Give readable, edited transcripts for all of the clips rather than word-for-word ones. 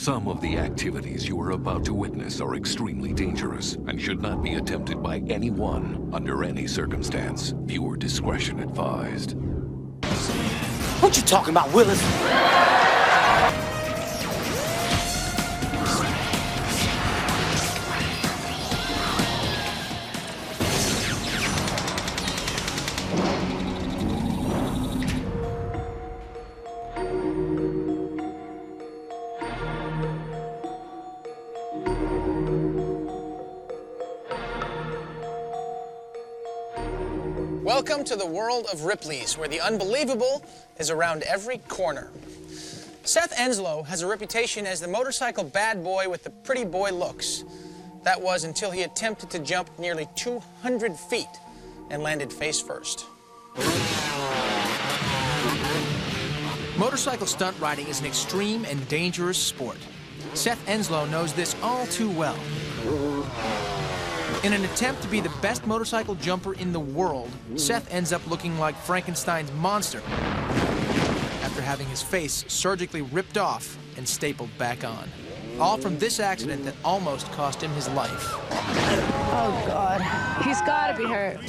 Some of the activities you are about to witness are extremely dangerous and should not be attempted by anyone under any circumstance. Viewer discretion advised. What you talking about, Willis? Welcome to the world of Ripley's, where the unbelievable is around every corner. Seth Enslow has a reputation as the motorcycle bad boy with the pretty boy looks. That was until he attempted to jump nearly 200 feet and landed face first. Motorcycle stunt riding is an extreme and dangerous sport. Seth Enslow knows this all too well. In an attempt to be the best motorcycle jumper in the world, Seth ends up looking like Frankenstein's monster after having his face surgically ripped off and stapled back on. All from this accident that almost cost him his life. Oh, God. He's got to be hurt.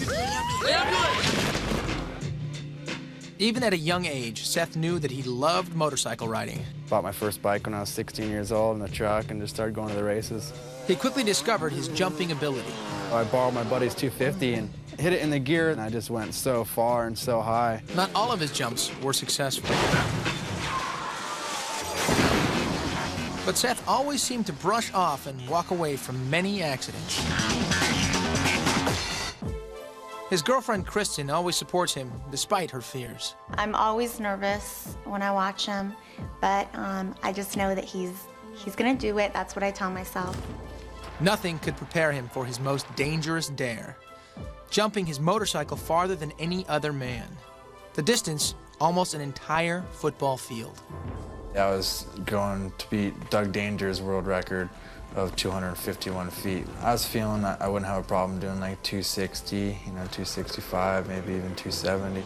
Even at a young age, Seth knew that he loved motorcycle riding. Bought my first bike when I was 16 years old in a truck and just started going to the races. He quickly discovered his jumping ability. I borrowed my buddy's 250 and hit it in the gear, and I just went so far and so high. Not all of his jumps were successful. But Seth always seemed to brush off and walk away from many accidents. His girlfriend, Kristen, always supports him despite her fears. I'm always nervous when I watch him, but I just know that he's gonna do it. That's what I tell myself. Nothing could prepare him for his most dangerous dare, jumping his motorcycle farther than any other man. The distance, almost an entire football field. I was going to beat Doug Danger's world record of 251 feet. I was feeling that I wouldn't have a problem doing like 260, 265, maybe even 270.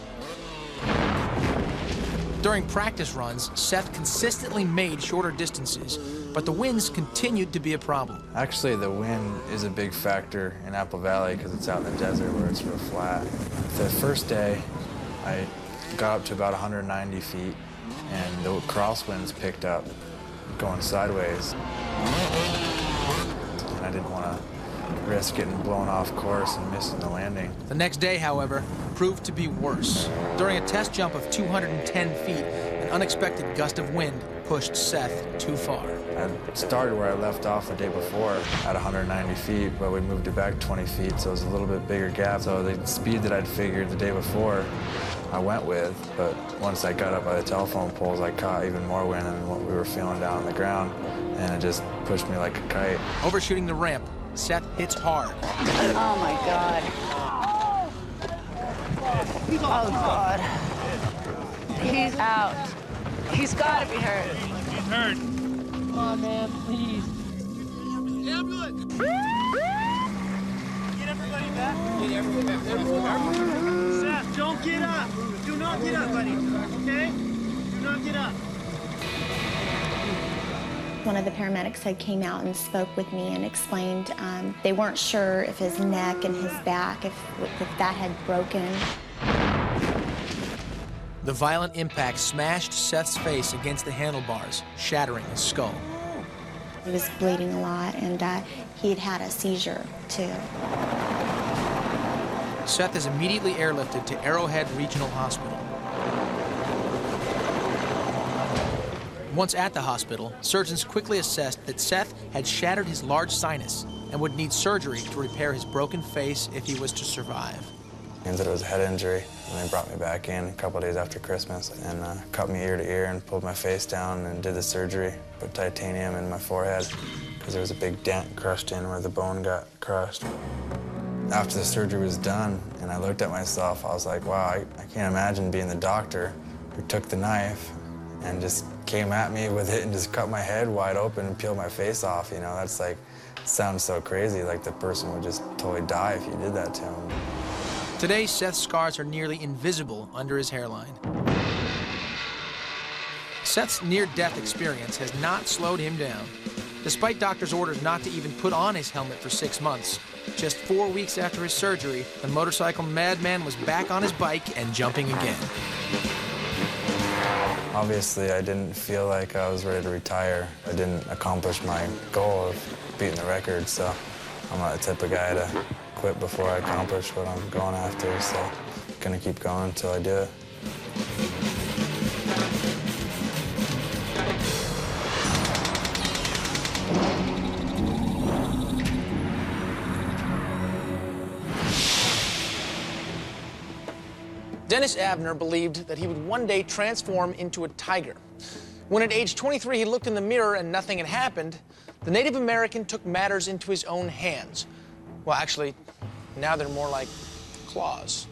During practice runs, Seth consistently made shorter distances, but the winds continued to be a problem. Actually, the wind is a big factor in Apple Valley because it's out in the desert where it's real flat. The first day, I got up to about 190 feet, and the crosswinds picked up, going sideways. And I didn't want to risk getting blown off course and missing the landing. The next day, however, proved to be worse. During a test jump of 210 feet, an unexpected gust of wind pushed Seth too far. I started where I left off the day before at 190 feet, but we moved it back 20 feet, so it was a little bit bigger gap. So the speed that I'd figured the day before, I went with, but once I got up by the telephone poles, I caught even more wind than what we were feeling down on the ground, and it just pushed me like a kite. Overshooting the ramp, Seth hits hard. Oh, my God. Oh, God. He's out. He's got to be hurt. He's hurt. Come on, man, please. Ambulance! Get everybody back. Get everybody back. Seth, don't get up. Do not get up, buddy. Okay? Do not get up. One of the paramedics had came out and spoke with me and explained they weren't sure if his neck and his back, if that had broken. The violent impact smashed Seth's face against the handlebars, shattering his skull. He was bleeding a lot, and he had had a seizure, too. Seth is immediately airlifted to Arrowhead Regional Hospital. Once at the hospital, surgeons quickly assessed that Seth had shattered his large sinus and would need surgery to repair his broken face if he was to survive. It was a head injury, and they brought me back in a couple days after Christmas and cut me ear to ear and pulled my face down and did the surgery, put titanium in my forehead because there was a big dent crushed in where the bone got crushed. After the surgery was done and I looked at myself, I was like, wow, I can't imagine being the doctor who took the knife and just came at me with it and just cut my head wide open and peeled my face off. That's like, it sounds so crazy, like the person would just totally die if you did that to him. Today, Seth's scars are nearly invisible under his hairline. Seth's near-death experience has not slowed him down. Despite doctors' orders not to even put on his helmet for 6 months, just 4 weeks after his surgery, the motorcycle madman was back on his bike and jumping again. Obviously, I didn't feel like I was ready to retire. I didn't accomplish my goal of beating the record, so I'm not the type of guy to quit before I accomplish what I'm going after, so I'm gonna keep going until I do it. Dennis Abner believed that he would one day transform into a tiger. When at age 23 he looked in the mirror and nothing had happened, the Native American took matters into his own hands. Well, actually, now they're more like claws.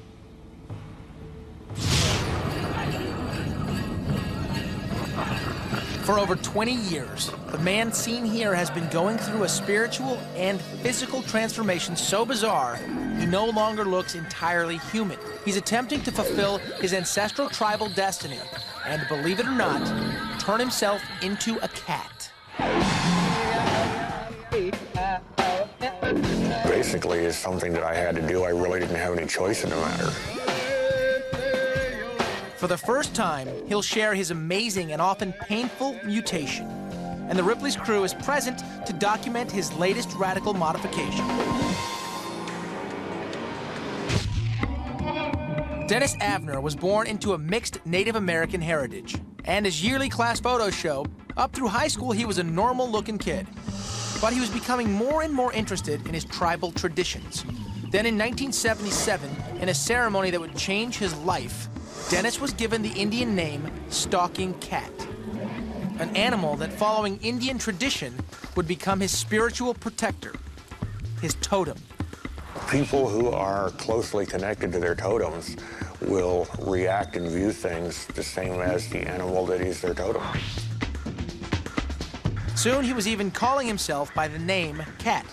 For over 20 years, the man seen here has been going through a spiritual and physical transformation so bizarre, he no longer looks entirely human. He's attempting to fulfill his ancestral tribal destiny and, believe it or not, turn himself into a cat. Basically, it's something that I had to do. I really didn't have any choice in the matter. For the first time, he'll share his amazing and often painful mutation. And the Ripley's crew is present to document his latest radical modification. Dennis Abner was born into a mixed Native American heritage. And as yearly class photos show, up through high school he was a normal-looking kid. But he was becoming more and more interested in his tribal traditions. Then in 1977, in a ceremony that would change his life, Dennis was given the Indian name Stalking Cat, an animal that, following Indian tradition, would become his spiritual protector, his totem. People who are closely connected to their totems will react and view things the same as the animal that is their totem. Soon he was even calling himself by the name Cat.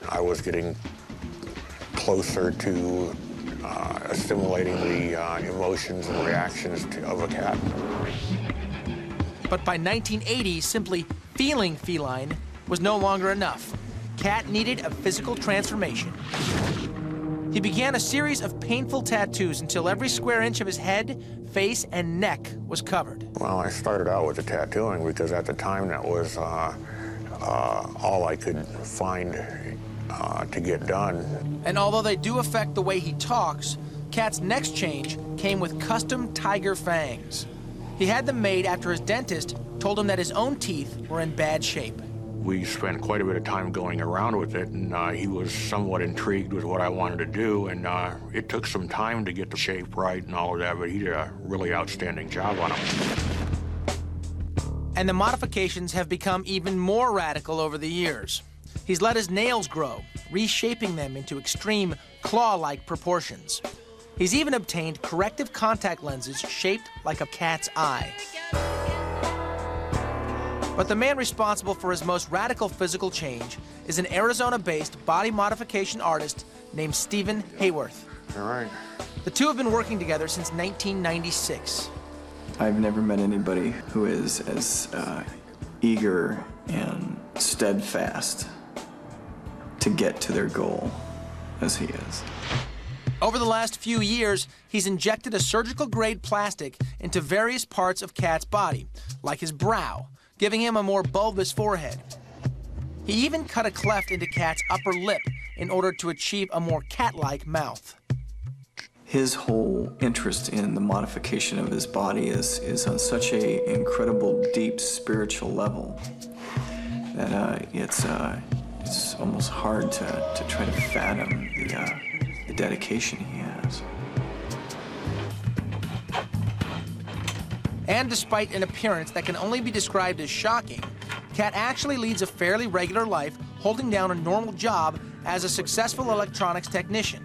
I was getting closer to assimilating the emotions and reactions of a cat. But by 1980, simply feeling feline was no longer enough. Cat needed a physical transformation. He began a series of painful tattoos until every square inch of his head, face, and neck was covered. Well, I started out with the tattooing because at the time that was all I could find to get done. And although they do affect the way he talks, Cat's next change came with custom tiger fangs. He had them made after his dentist told him that his own teeth were in bad shape. We spent quite a bit of time going around with it, and he was somewhat intrigued with what I wanted to do, and it took some time to get the shape right and all of that, but he did a really outstanding job on them. And the modifications have become even more radical over the years. He's let his nails grow, reshaping them into extreme claw-like proportions. He's even obtained corrective contact lenses shaped like a cat's eye. But the man responsible for his most radical physical change is an Arizona-based body modification artist named Stephen Hayworth. All right. The two have been working together since 1996. I've never met anybody who is as eager and steadfast to get to their goal as he is. Over the last few years, he's injected a surgical-grade plastic into various parts of Cat's body, like his brow, giving him a more bulbous forehead. He even cut a cleft into Cat's upper lip in order to achieve a more cat-like mouth. His whole interest in the modification of his body is on such an incredible, deep spiritual level that it's almost hard to try to fathom the dedication he has. And despite an appearance that can only be described as shocking, Cat actually leads a fairly regular life, holding down a normal job as a successful electronics technician.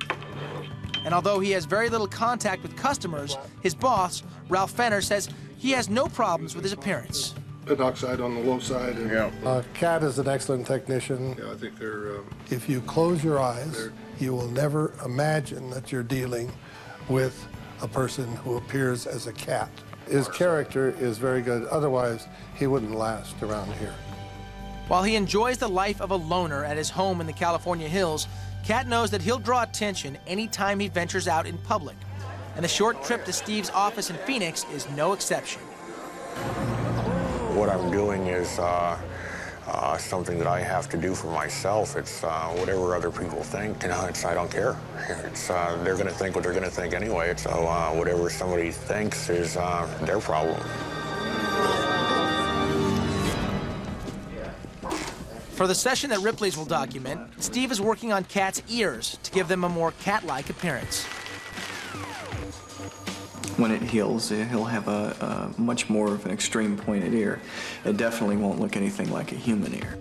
And although he has very little contact with customers, his boss, Ralph Fenner, says he has no problems with his appearance. Peroxide on the low side. And, Cat is an excellent technician. Yeah, I think they're... If you close your eyes, you will never imagine that you're dealing with a person who appears as a cat. His character is very good. Otherwise, he wouldn't last around here. While he enjoys the life of a loner at his home in the California hills, Cat knows that he'll draw attention anytime he ventures out in public. And the short trip to Steve's office in Phoenix is no exception. What I'm doing is something that I have to do for myself. It's whatever other people think, you know, I don't care. It's, they're going to think what they're going to think anyway. So whatever somebody thinks is their problem. For the session that Ripley's will document, Steve is working on Cat's ears to give them a more cat-like appearance. When it heals, he'll have a much more of an extreme pointed ear. It definitely won't look anything like a human ear.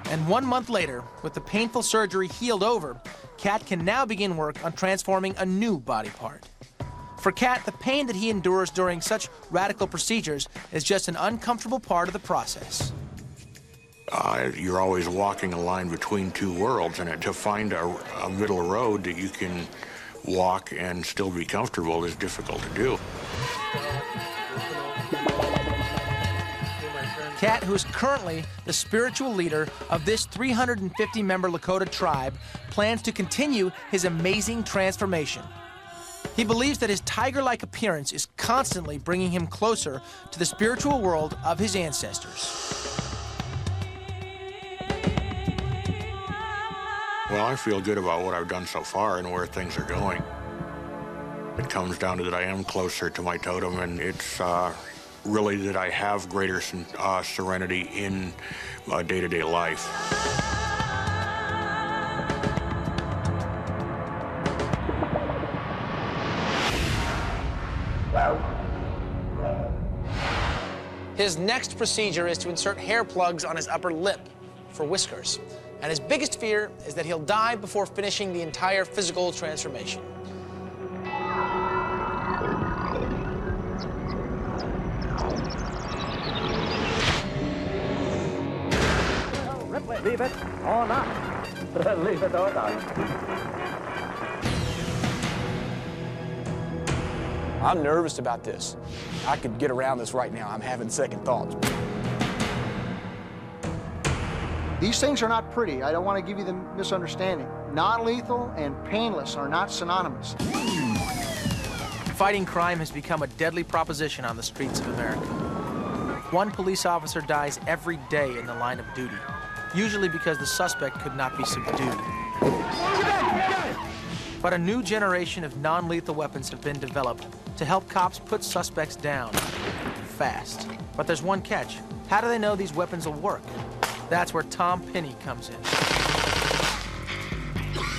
And 1 month later, with the painful surgery healed over, Cat can now begin work on transforming a new body part. For Cat, the pain that he endures during such radical procedures is just an uncomfortable part of the process. You're always walking a line between two worlds, and to find a middle road that you can walk and still be comfortable is difficult to do. Cat, who is currently the spiritual leader of this 350-member Lakota tribe, plans to continue his amazing transformation. He believes that his tiger-like appearance is constantly bringing him closer to the spiritual world of his ancestors. Well, I feel good about what I've done so far and where things are going. It comes down to that I am closer to my totem, and it's really that I have greater serenity in day-to-day life. His next procedure is to insert hair plugs on his upper lip for whiskers. And his biggest fear is that he'll die before finishing the entire physical transformation. Ripley, leave it or not. Leave it or not. I'm nervous about this. I could get around this right now. I'm having second thoughts. These things are not pretty. I don't want to give you the misunderstanding. Non-lethal and painless are not synonymous. Fighting crime has become a deadly proposition on the streets of America. One police officer dies every day in the line of duty, usually because the suspect could not be subdued. But a new generation of non-lethal weapons have been developed to help cops put suspects down fast. But there's one catch. How do they know these weapons will work? That's where Tom Penny comes in.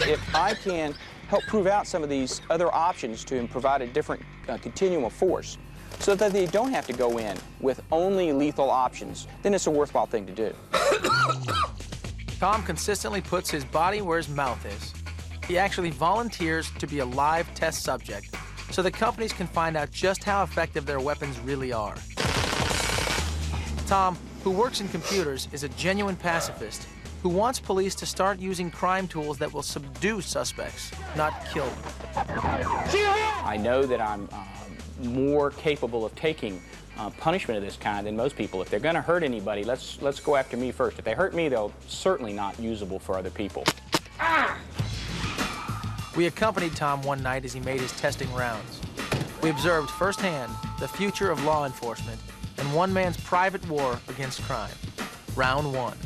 If I can help prove out some of these other options to provide a different continuum of force so that they don't have to go in with only lethal options, then it's a worthwhile thing to do. Tom consistently puts his body where his mouth is. He actually volunteers to be a live test subject so that companies can find out just how effective their weapons really are. Tom, who works in computers, is a genuine pacifist who wants police to start using crime tools that will subdue suspects, not kill them. I know that I'm more capable of taking punishment of this kind than most people. If they're going to hurt anybody, let's go after me first. If they hurt me, they'll certainly not usable for other people. We accompanied Tom one night as he made his testing rounds. We observed firsthand the future of law enforcement and one man's private war against crime. Round one.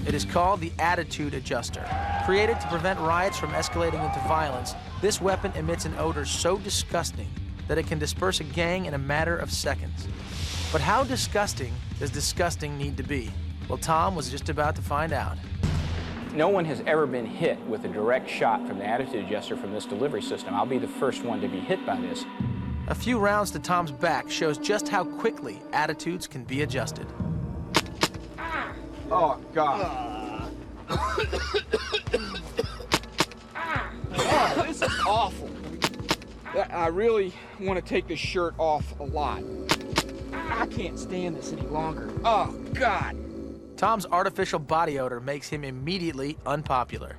It is called the Attitude Adjuster. Created to prevent riots from escalating into violence, this weapon emits an odor so disgusting that it can disperse a gang in a matter of seconds. But how disgusting does disgusting need to be? Well, Tom was just about to find out. No one has ever been hit with a direct shot from the Attitude Adjuster from this delivery system. I'll be the first one to be hit by this. A few rounds to Tom's back shows just how quickly attitudes can be adjusted. Oh, God. Oh, this is awful. I really want to take this shirt off a lot. I can't stand this any longer. Oh, God. Tom's artificial body odor makes him immediately unpopular.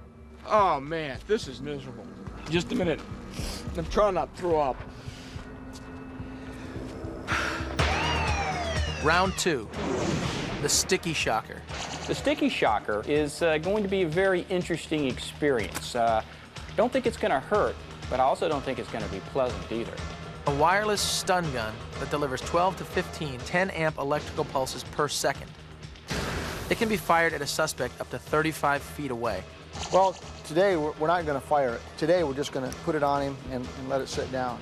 Oh, man, this is miserable. Just a minute. I'm trying not to throw up. Round 2, the sticky shocker. The sticky shocker is going to be a very interesting experience. Don't think it's going to hurt, but I also don't think it's going to be pleasant either. A wireless stun gun that delivers 12 to 15 10-amp electrical pulses per second. It can be fired at a suspect up to 35 feet away. Well, today we're not going to fire it. Today we're just going to put it on him and let it sit down.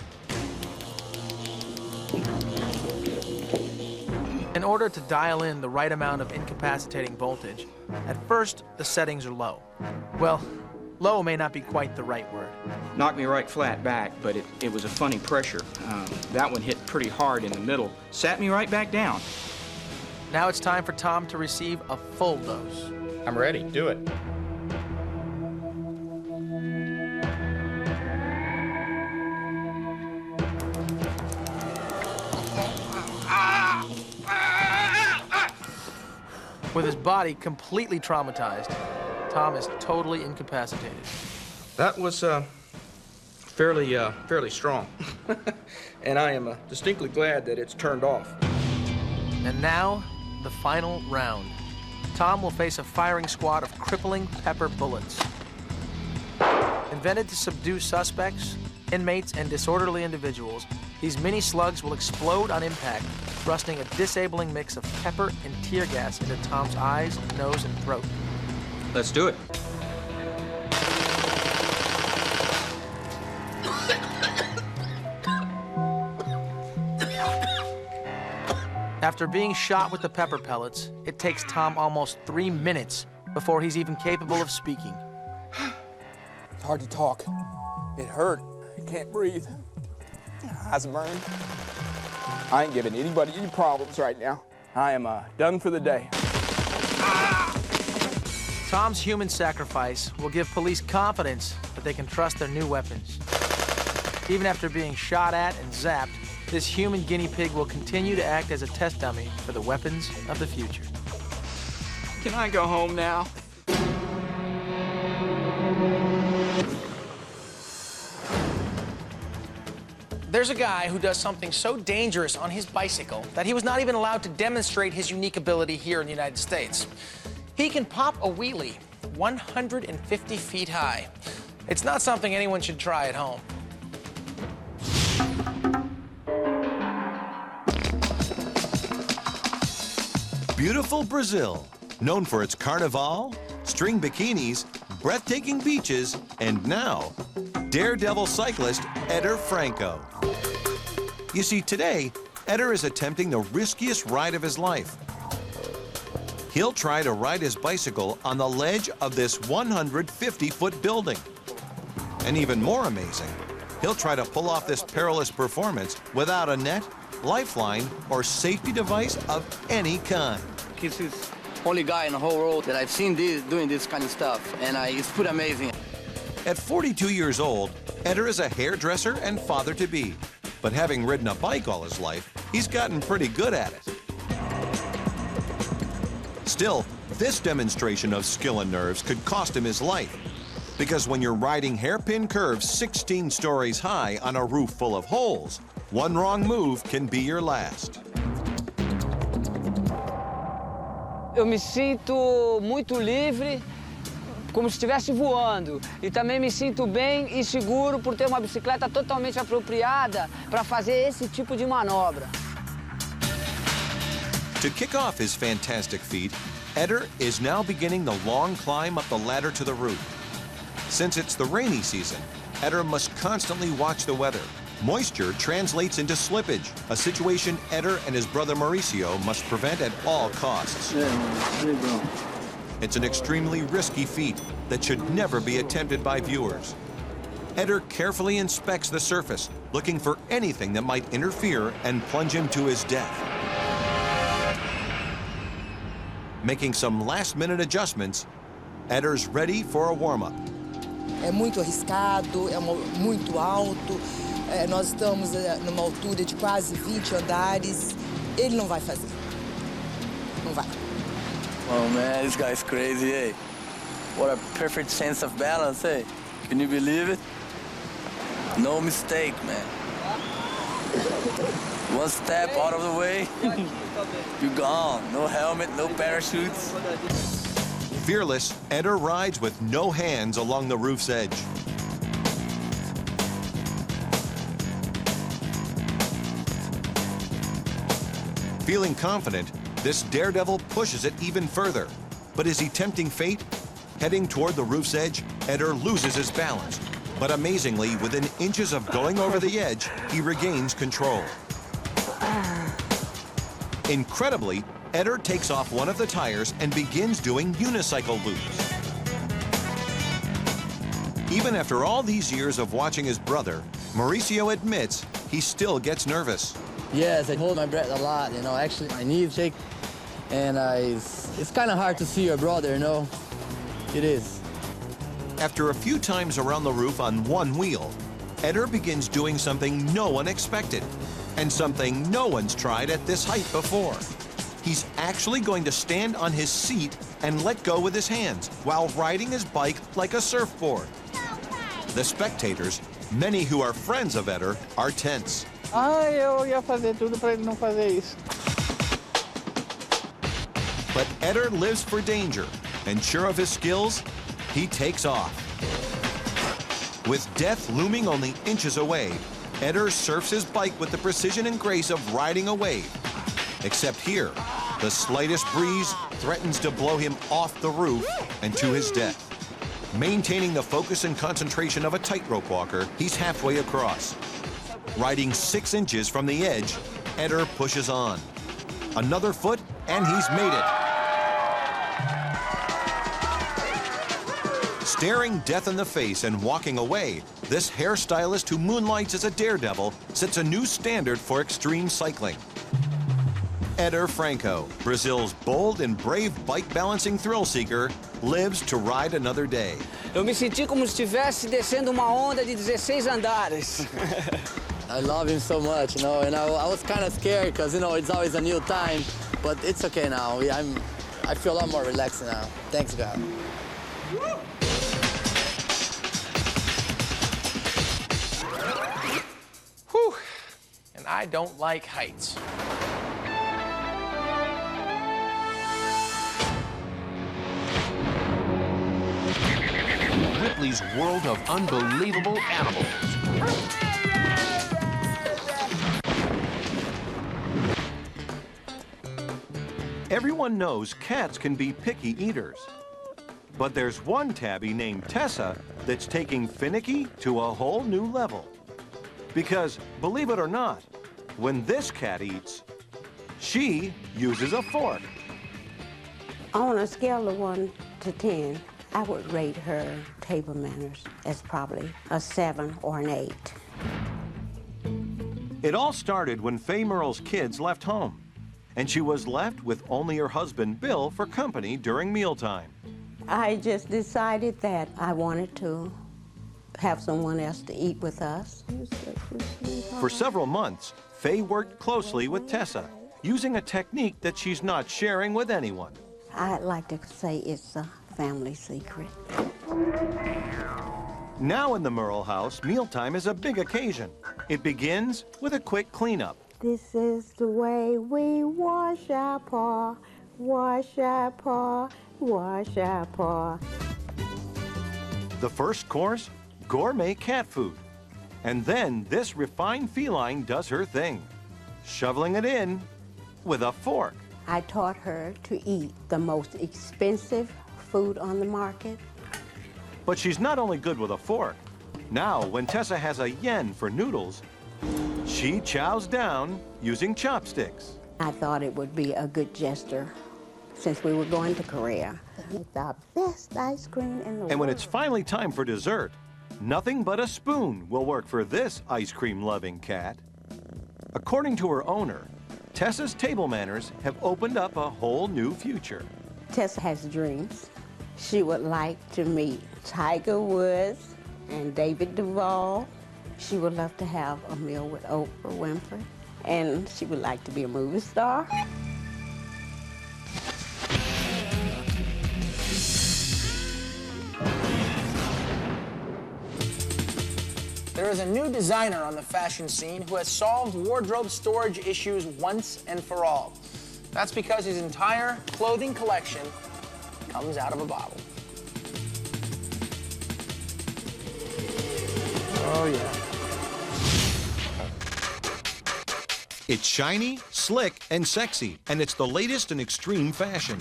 In order to dial in the right amount of incapacitating voltage, at first the settings are low. Well, low may not be quite the right word. Knocked me right flat back, but it was a funny pressure. That one hit pretty hard in the middle. Sat me right back down. Now it's time for Tom to receive a full dose. I'm ready. Do it. With his body completely traumatized, Tom is totally incapacitated. That was fairly strong. And I am distinctly glad that it's turned off. And now, the final round. Tom will face a firing squad of crippling pepper bullets. Invented to subdue suspects, inmates, and disorderly individuals, these mini slugs will explode on impact, thrusting a disabling mix of pepper and tear gas into Tom's eyes, nose, and throat. Let's do it. After being shot with the pepper pellets, it takes Tom almost 3 minutes before he's even capable of speaking. It's hard to talk. It hurt. I can't breathe. Eyes burn. I ain't giving anybody any problems right now. I am done for the day. Tom's human sacrifice will give police confidence that they can trust their new weapons. Even after being shot at and zapped, this human guinea pig will continue to act as a test dummy for the weapons of the future. Can I go home now? There's a guy who does something so dangerous on his bicycle that he was not even allowed to demonstrate his unique ability here in the United States. He can pop a wheelie 150 feet high. It's not something anyone should try at home. Beautiful Brazil, known for its carnival, string bikinis, breathtaking beaches, and now, daredevil cyclist Eder Franco. You see, today, Eder is attempting the riskiest ride of his life. He'll try to ride his bicycle on the ledge of this 150-foot building. And even more amazing, he'll try to pull off this perilous performance without a net, lifeline, or safety device of any kind. He's the only guy in the whole world that I've seen doing this kind of stuff, and it's pretty amazing. At 42 years old, Eder is a hairdresser and father-to-be. But having ridden a bike all his life, he's gotten pretty good at it. Still, this demonstration of skill and nerves could cost him his life. Because when you're riding hairpin curves 16 stories high on a roof full of holes, one wrong move can be your last. Eu me sinto muito livre, como se estivesse voando. E também me sinto bem e seguro por ter uma bicicleta totalmente apropriada para fazer esse tipo de manobra. To kick off his fantastic feat, Eder is now beginning the long climb up the ladder to the roof. Since it's the rainy season, Eder must constantly watch the weather. Moisture translates into slippage, a situation Eder and his brother Mauricio must prevent at all costs. It's an extremely risky feat that should never be attempted by viewers. Eder carefully inspects the surface, looking for anything that might interfere and plunge him to his death. Making some last-minute adjustments, Eder's ready for a warm-up. É muito arriscado, é muito alto. Nós estamos numa altura de quase 20 andares. Ele não vai fazer. Não vai. Oh man, this guy's crazy, eh? What a perfect sense of balance, eh? Can you believe it? No mistake, man. One step out of the way, you're gone. No helmet, no parachutes. Fearless, Eder rides with no hands along the roof's edge. Feeling confident, this daredevil pushes it even further. But is he tempting fate? Heading toward the roof's edge, Eder loses his balance. But amazingly, within inches of going over the edge, he regains control. Incredibly, Eder takes off one of the tires and begins doing unicycle loops. Even after all these years of watching his brother, Mauricio admits he still gets nervous. Yes, I hold my breath a lot, you know. Actually, my knees shake, and it's kind of hard to see your brother, you know. It is. After a few times around the roof on one wheel, Eder begins doing something no one expected, and something no one's tried at this height before. He's actually going to stand on his seat and let go with his hands while riding his bike like a surfboard. The spectators, many who are friends of Eder, are tense. Eu ia fazer tudo para ele não fazer isso. But Eder lives for danger, and sure of his skills, he takes off. With death looming only inches away, Eder surfs his bike with the precision and grace of riding a wave. Except here, the slightest breeze threatens to blow him off the roof and to his death. Maintaining the focus and concentration of a tightrope walker, he's halfway across. Riding 6 inches from the edge, Eder pushes on. Another foot, and he's made it. Staring death in the face and walking away, this hairstylist who moonlights as a daredevil sets a new standard for extreme cycling. Eder Franco, Brazil's bold and brave bike-balancing thrill-seeker, lives to ride another day. Eu me senti como se estivesse descendo uma onda de 16 andares. I love him so much, you know, and I was kind of scared because, you know, it's always a new time, but it's okay now. I feel a lot more relaxed now. Thanks, God. Whew. And I don't like heights. Ripley's world of unbelievable animals. Everyone knows cats can be picky eaters. But there's one tabby named Tessa that's taking finicky to a whole new level. Because, believe it or not, when this cat eats, she uses a fork. On a scale of 1 to 10, I would rate her table manners as probably a 7 or an 8. It all started when Faye Merle's kids left home, and she was left with only her husband, Bill, for company during mealtime. I just decided that I wanted to have someone else to eat with us. For several months, Faye worked closely with Tessa, using a technique that she's not sharing with anyone. I'd like to say it's a family secret. Now in the Merle house, mealtime is a big occasion. It begins with a quick cleanup. This is the way we wash our paw, wash our paw, wash our paw. The first course, gourmet cat food. And then this refined feline does her thing, shoveling it in with a fork. I taught her to eat the most expensive food on the market. But she's not only good with a fork. Now, when Tessa has a yen for noodles, she chows down using chopsticks. I thought it would be a good gesture since we were going to Korea. It's the best ice cream in the world. And when it's finally time for dessert, nothing but a spoon will work for this ice cream-loving cat. According to her owner, Tessa's table manners have opened up a whole new future. Tessa has dreams. She would like to meet Tiger Woods and David Duvall. She would love to have a meal with Oprah Winfrey. And she would like to be a movie star. There is a new designer on the fashion scene who has solved wardrobe storage issues once and for all. That's because his entire clothing collection comes out of a bottle. Oh, yeah. It's shiny, slick, and sexy, and it's the latest in extreme fashion.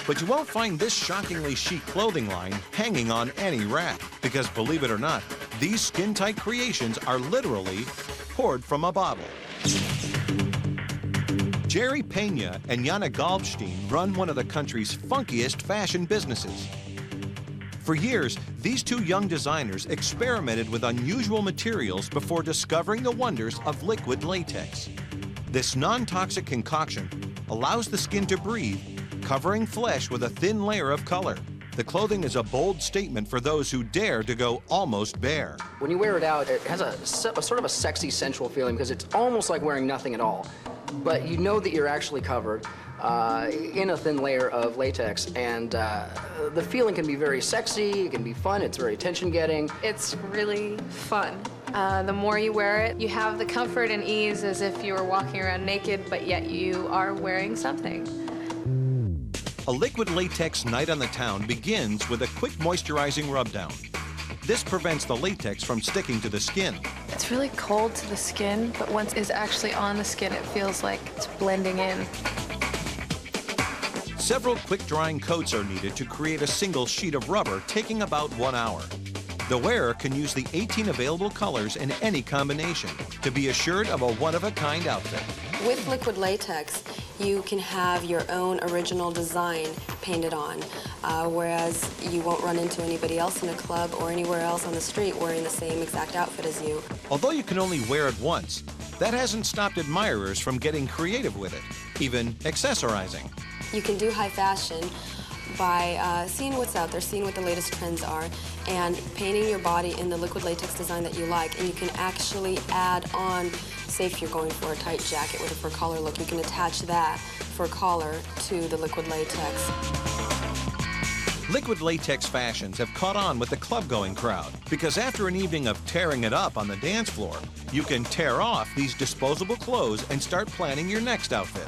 But you won't find this shockingly chic clothing line hanging on any rack, because believe it or not, these skin-tight creations are literally poured from a bottle. Jerry Pena and Jana Galbstein run one of the country's funkiest fashion businesses. For years, these two young designers experimented with unusual materials before discovering the wonders of liquid latex. This non-toxic concoction allows the skin to breathe, covering flesh with a thin layer of color. The clothing is a bold statement for those who dare to go almost bare. When you wear it out, it has a sort of a sexy, sensual feeling because it's almost like wearing nothing at all. But you know that you're actually covered in a thin layer of latex, and the feeling can be very sexy, it can be fun, it's very attention-getting. It's really fun. The more you wear it, you have the comfort and ease as if you were walking around naked, but yet you are wearing something. A liquid latex night on the town begins with a quick moisturizing rub-down. This prevents the latex from sticking to the skin. It's really cold to the skin, but once it's actually on the skin, it feels like it's blending in. Several quick-drying coats are needed to create a single sheet of rubber, taking about 1 hour. The wearer can use the 18 available colors in any combination to be assured of a one-of-a-kind outfit. With liquid latex, you can have your own original design painted on, whereas you won't run into anybody else in a club or anywhere else on the street wearing the same exact outfit as you. Although you can only wear it once, that hasn't stopped admirers from getting creative with it, even accessorizing. You can do high fashion by seeing what's out there, seeing what the latest trends are, and painting your body in the liquid latex design that you like. And you can actually add on, say if you're going for a tight jacket with a fur collar look, you can attach that fur collar to the liquid latex. Liquid latex fashions have caught on with the club-going crowd because after an evening of tearing it up on the dance floor, you can tear off these disposable clothes and start planning your next outfit.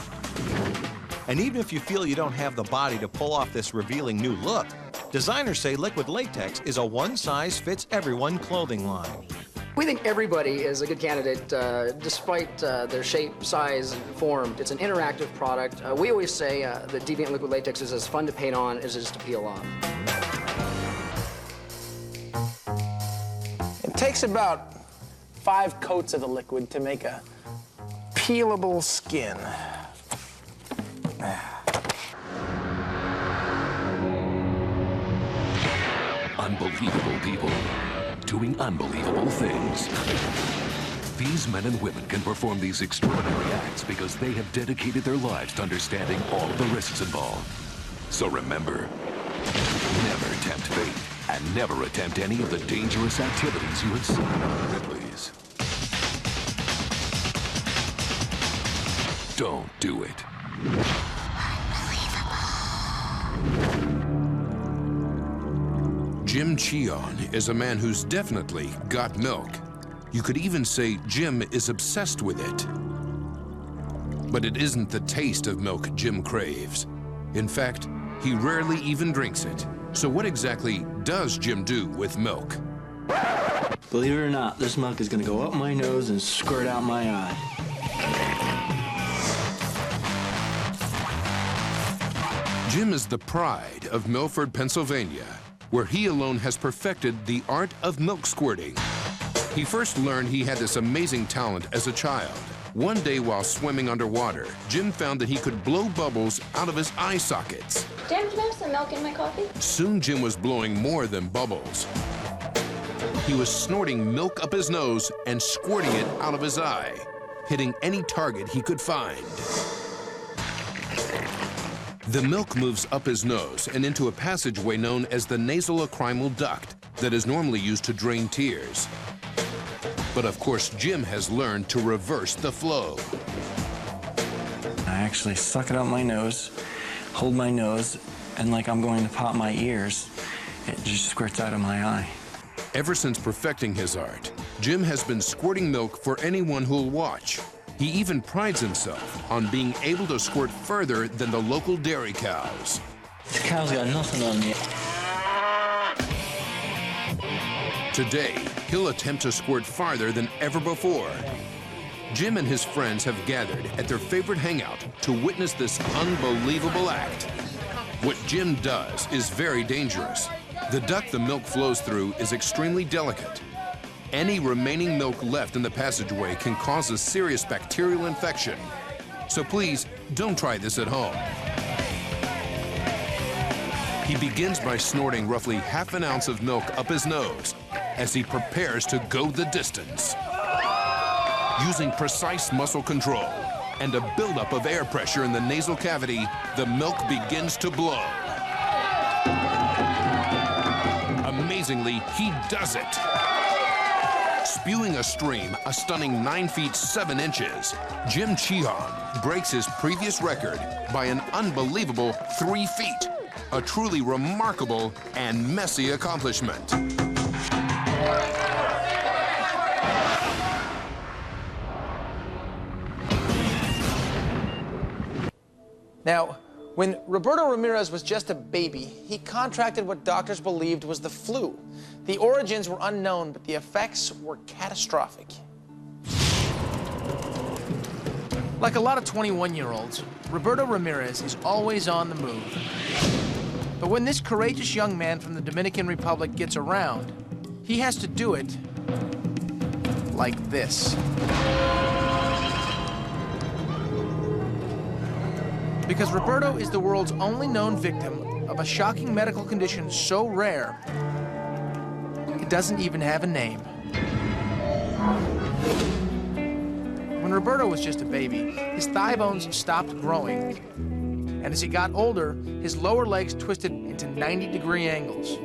And even if you feel you don't have the body to pull off this revealing new look, designers say liquid latex is a one-size-fits-everyone clothing line. We think everybody is a good candidate, despite their shape, size, and form. It's an interactive product. We always say that Deviant liquid latex is as fun to paint on as it is to peel off. It takes about 5 coats of the liquid to make a peelable skin. Unbelievable people doing unbelievable things. These men and women can perform these extraordinary acts because they have dedicated their lives to understanding all of the risks involved. So remember, never tempt fate and never attempt any of the dangerous activities you have seen on Ripley's. Don't do it. Jim Cheon is a man who's definitely got milk. You could even say Jim is obsessed with it. But it isn't the taste of milk Jim craves. In fact, he rarely even drinks it. So what exactly does Jim do with milk? Believe it or not, this milk is gonna go up my nose and squirt out my eye. Jim is the pride of Milford, Pennsylvania, where he alone has perfected the art of milk squirting. He first learned he had this amazing talent as a child. One day while swimming underwater, Jim found that he could blow bubbles out of his eye sockets. Jim, can I have some milk in my coffee? Soon Jim was blowing more than bubbles. He was snorting milk up his nose and squirting it out of his eye, hitting any target he could find. The milk moves up his nose and into a passageway known as the nasolacrimal duct that is normally used to drain tears. But of course, Jim has learned to reverse the flow. I actually suck it out my nose, hold my nose, and like I'm going to pop my ears, it just squirts out of my eye. Ever since perfecting his art, Jim has been squirting milk for anyone who'll watch. He even prides himself on being able to squirt further than the local dairy cows. The cows got nothing on me. Today, he'll attempt to squirt farther than ever before. Jim and his friends have gathered at their favorite hangout to witness this unbelievable act. What Jim does is very dangerous. The duct the milk flows through is extremely delicate. Any remaining milk left in the passageway can cause a serious bacterial infection. So please, don't try this at home. He begins by snorting roughly half an ounce of milk up his nose as he prepares to go the distance. Using precise muscle control and a buildup of air pressure in the nasal cavity, the milk begins to blow. Amazingly, he does it. Spewing a stream a stunning 9 feet 7 inches, Jim Chihon breaks his previous record by an unbelievable 3 feet. A truly remarkable and messy accomplishment. Now, when Roberto Ramirez was just a baby, he contracted what doctors believed was the flu. The origins were unknown, but the effects were catastrophic. Like a lot of 21-year-olds, Roberto Ramirez is always on the move. But when this courageous young man from the Dominican Republic gets around, he has to do it like this. Because Roberto is the world's only known victim of a shocking medical condition so rare, it doesn't even have a name. When Roberto was just a baby, his thigh bones stopped growing. And as he got older, his lower legs twisted into 90-degree angles,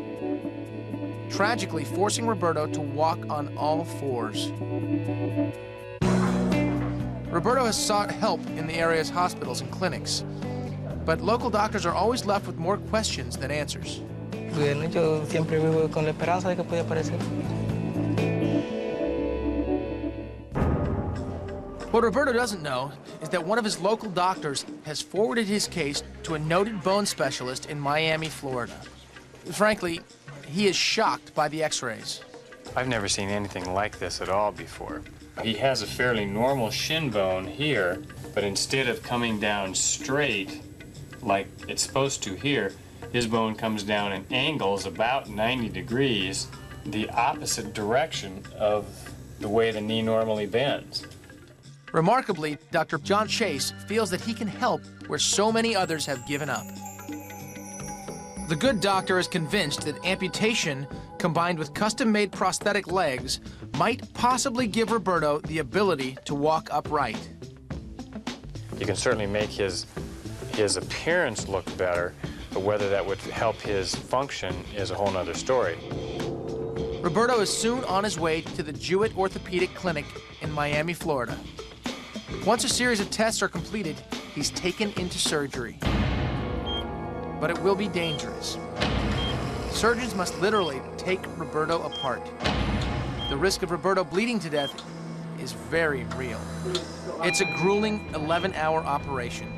tragically forcing Roberto to walk on all fours. Roberto has sought help in the area's hospitals and clinics, but local doctors are always left with more questions than answers. Yo siempre vivo con la esperanza de que pueda aparecer. What Roberto doesn't know is that one of his local doctors has forwarded his case to a noted bone specialist in Miami, Florida. Frankly, he is shocked by the x-rays. I've never seen anything like this at all before. He has a fairly normal shin bone here, but instead of coming down straight like it's supposed to here, his bone comes down in angles about 90 degrees, the opposite direction of the way the knee normally bends. Remarkably, Dr. John Chase feels that he can help where so many others have given up. The good doctor is convinced that amputation combined with custom-made prosthetic legs might possibly give Roberto the ability to walk upright. You can certainly make his appearance look better, but whether that would help his function is a whole nother story. Roberto is soon on his way to the Jewett Orthopedic Clinic in Miami, Florida. Once a series of tests are completed, he's taken into surgery. But it will be dangerous. Surgeons must literally take Roberto apart. The risk of Roberto bleeding to death is very real. It's a grueling 11-hour operation.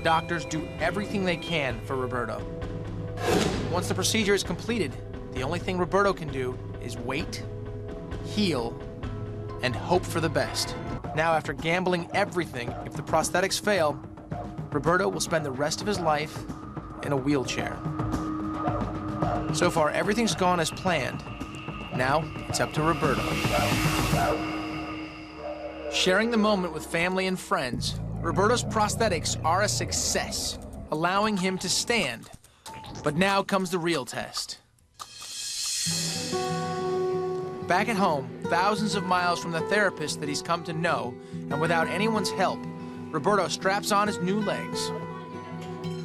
Doctors do everything they can for Roberto. Once the procedure is completed, the only thing Roberto can do is wait, heal, and hope for the best. Now, after gambling everything, if the prosthetics fail, Roberto will spend the rest of his life in a wheelchair. So far, everything's gone as planned. Now, it's up to Roberto. Sharing the moment with family and friends, Roberto's prosthetics are a success, allowing him to stand. But now comes the real test. Back at home, thousands of miles from the therapist that he's come to know, and without anyone's help, Roberto straps on his new legs.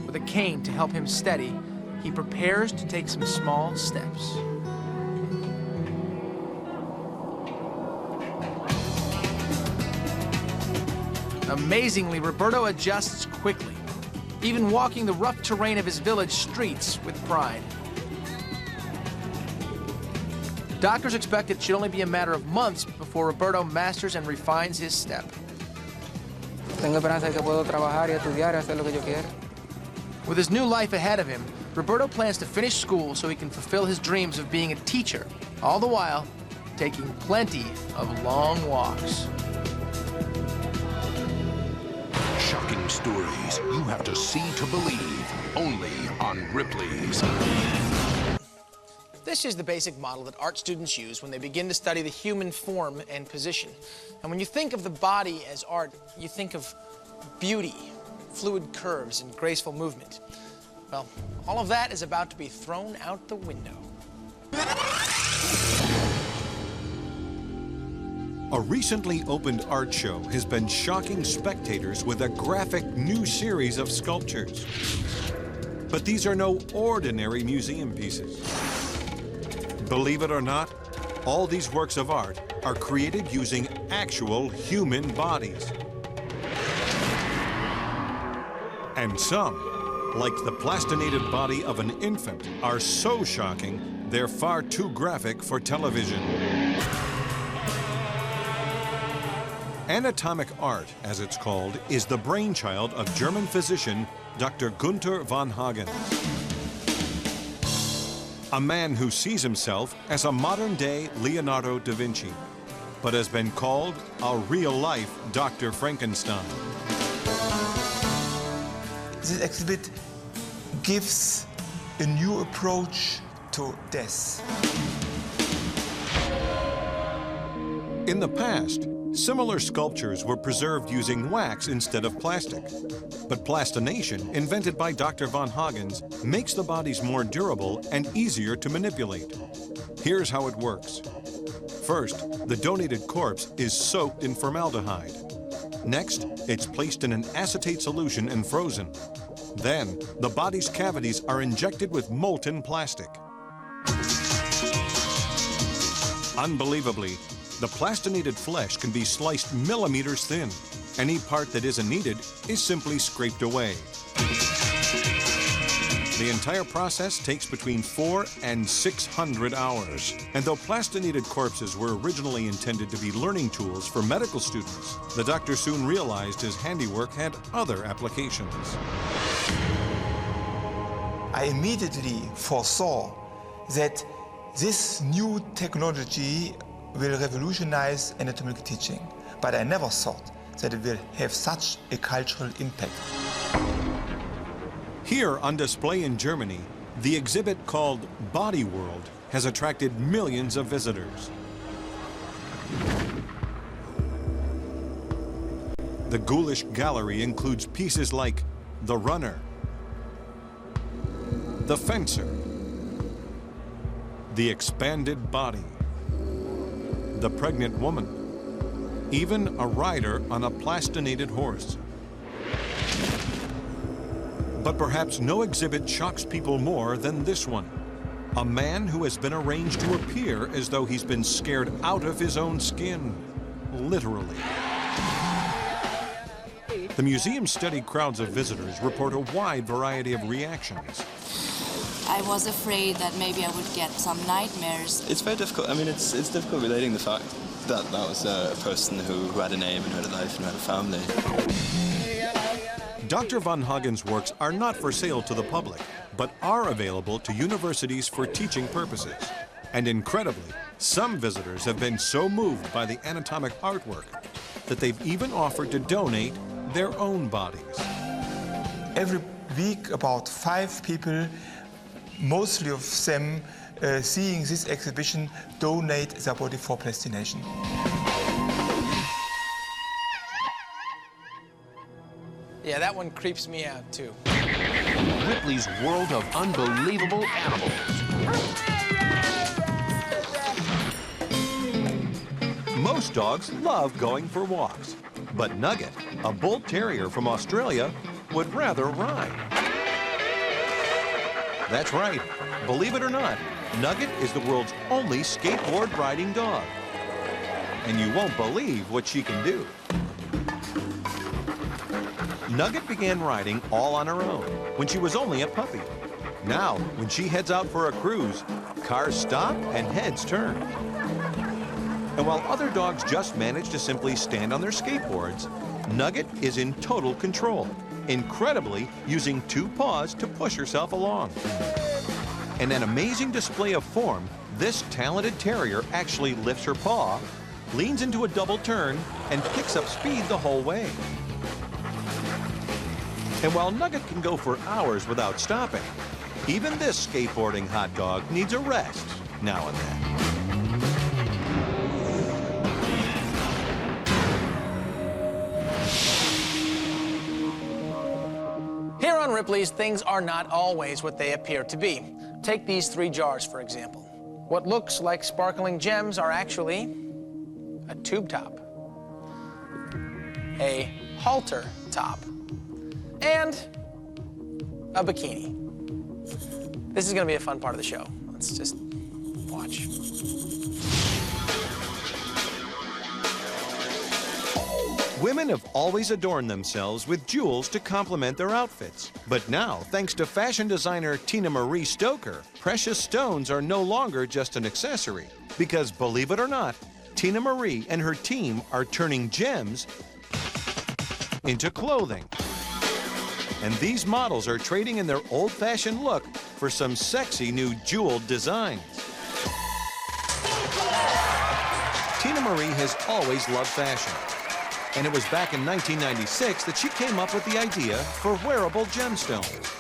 With a cane to help him steady, he prepares to take some small steps. Amazingly, Roberto adjusts quickly, even walking the rough terrain of his village streets with pride. Doctors expect it should only be a matter of months before Roberto masters and refines his step. Tengo esperanza de que puedo trabajar y estudiar y hacer lo que yo quiera. With his new life ahead of him, Roberto plans to finish school so he can fulfill his dreams of being a teacher, all the while taking plenty of long walks. Shocking stories you have to see to believe, only on Ripley's. This is the basic model that art students use when they begin to study the human form and position. And when you think of the body as art, you think of beauty, fluid curves, and graceful movement. Well, all of that is about to be thrown out the window. A recently opened art show has been shocking spectators with a graphic new series of sculptures. But these are no ordinary museum pieces. Believe it or not, all these works of art are created using actual human bodies. And some, like the plastinated body of an infant, are so shocking, they're far too graphic for television. Anatomic art, as it's called, is the brainchild of German physician Dr. Gunther von Hagen. A man who sees himself as a modern-day Leonardo da Vinci, but has been called a real-life Dr. Frankenstein. This exhibit gives a new approach to death. In the past, similar sculptures were preserved using wax instead of plastic. But plastination, invented by Dr. von Hagens, makes the bodies more durable and easier to manipulate. Here's how it works. First, the donated corpse is soaked in formaldehyde. Next, it's placed in an acetate solution and frozen. Then, the body's cavities are injected with molten plastic. Unbelievably, the plastinated flesh can be sliced millimeters thin. Any part that isn't needed is simply scraped away. The entire process takes between 400 and 600 hours. And though plastinated corpses were originally intended to be learning tools for medical students, the doctor soon realized his handiwork had other applications. I immediately foresaw that this new technology will revolutionize anatomical teaching, but I never thought that it will have such a cultural impact. Here on display in Germany, the exhibit called Body World has attracted millions of visitors. The ghoulish gallery includes pieces like The Runner, The Fencer, The Expanded Body, The Pregnant Woman, even a rider on a plastinated horse. But perhaps no exhibit shocks people more than this one. A man who has been arranged to appear as though he's been scared out of his own skin, literally. The museum's steady crowds of visitors report a wide variety of reactions. I was afraid that maybe I would get some nightmares. It's very difficult. I mean, it's difficult relating the fact that that was a person who had a name and who had a life and who had a family. Dr. von Hagen's works are not for sale to the public, but are available to universities for teaching purposes. And incredibly, some visitors have been so moved by the anatomic artwork that they've even offered to donate their own bodies. Every week, about 5 people, mostly of them seeing this exhibition, donate their body for plastination. Yeah, that one creeps me out, too. Ripley's world of unbelievable animals. Most dogs love going for walks, but Nugget, a bull terrier from Australia, would rather ride. That's right. Believe it or not, Nugget is the world's only skateboard riding dog. And you won't believe what she can do. Nugget began riding all on her own when she was only a puppy. Now, when she heads out for a cruise, cars stop and heads turn. And while other dogs just manage to simply stand on their skateboards, Nugget is in total control, incredibly using 2 paws to push herself along. In an amazing display of form, this talented terrier actually lifts her paw, leans into a double turn, and picks up speed the whole way. And while Nugget can go for hours without stopping, even this skateboarding hot dog needs a rest now and then. Here on Ripley's, things are not always what they appear to be. Take these 3 jars, for example. What looks like sparkling gems are actually a tube top, a halter top, and a bikini. This is going to be a fun part of the show. Let's just watch. Women have always adorned themselves with jewels to complement their outfits. But now, thanks to fashion designer Tina Marie Stoker, precious stones are no longer just an accessory. Because believe it or not, Tina Marie and her team are turning gems into clothing. And these models are trading in their old-fashioned look for some sexy new jeweled designs. Tina Marie has always loved fashion. And it was back in 1996 that she came up with the idea for wearable gemstones.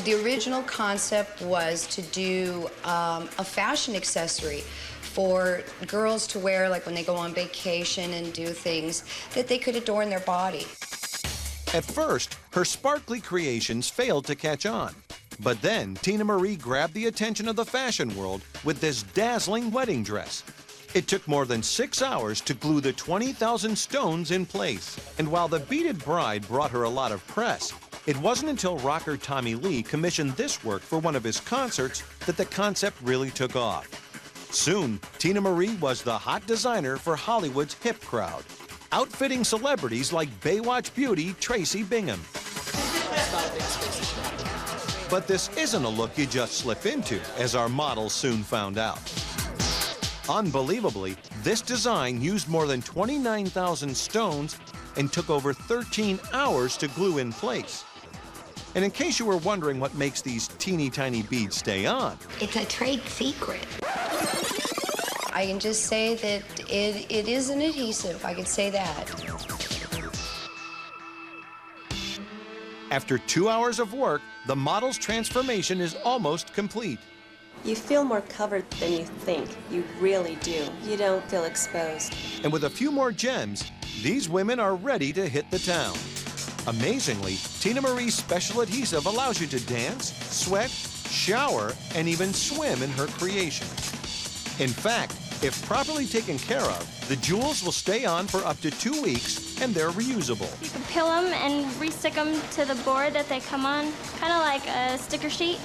The original concept was to do a fashion accessory for girls to wear, like when they go on vacation and do things, that they could adorn their body. At first, her sparkly creations failed to catch on. But then, Tina Marie grabbed the attention of the fashion world with this dazzling wedding dress. It took more than 6 hours to glue the 20,000 stones in place. And while the beaded bride brought her a lot of press, it wasn't until rocker Tommy Lee commissioned this work for one of his concerts that the concept really took off. Soon, Tina Marie was the hot designer for Hollywood's hip crowd, outfitting celebrities like Baywatch beauty Tracy Bingham. But this isn't a look you just slip into, as our models soon found out. Unbelievably, this design used more than 29,000 stones and took over 13 hours to glue in place. And in case you were wondering what makes these teeny tiny beads stay on, It's a trade secret. I can just say that it is an adhesive. I can say that. after 2 hours of work, the model's transformation is almost complete. You feel more covered than you think. You really do. You don't feel exposed. And with a few more gems, these women are ready to hit the town. Amazingly, Tina Marie's special adhesive allows you to dance, sweat, shower, and even swim in her creation. In fact, if properly taken care of, the jewels will stay on for up to 2 weeks, and they're reusable. You can peel them and re-stick them to the board that they come on, kind of like a sticker sheet.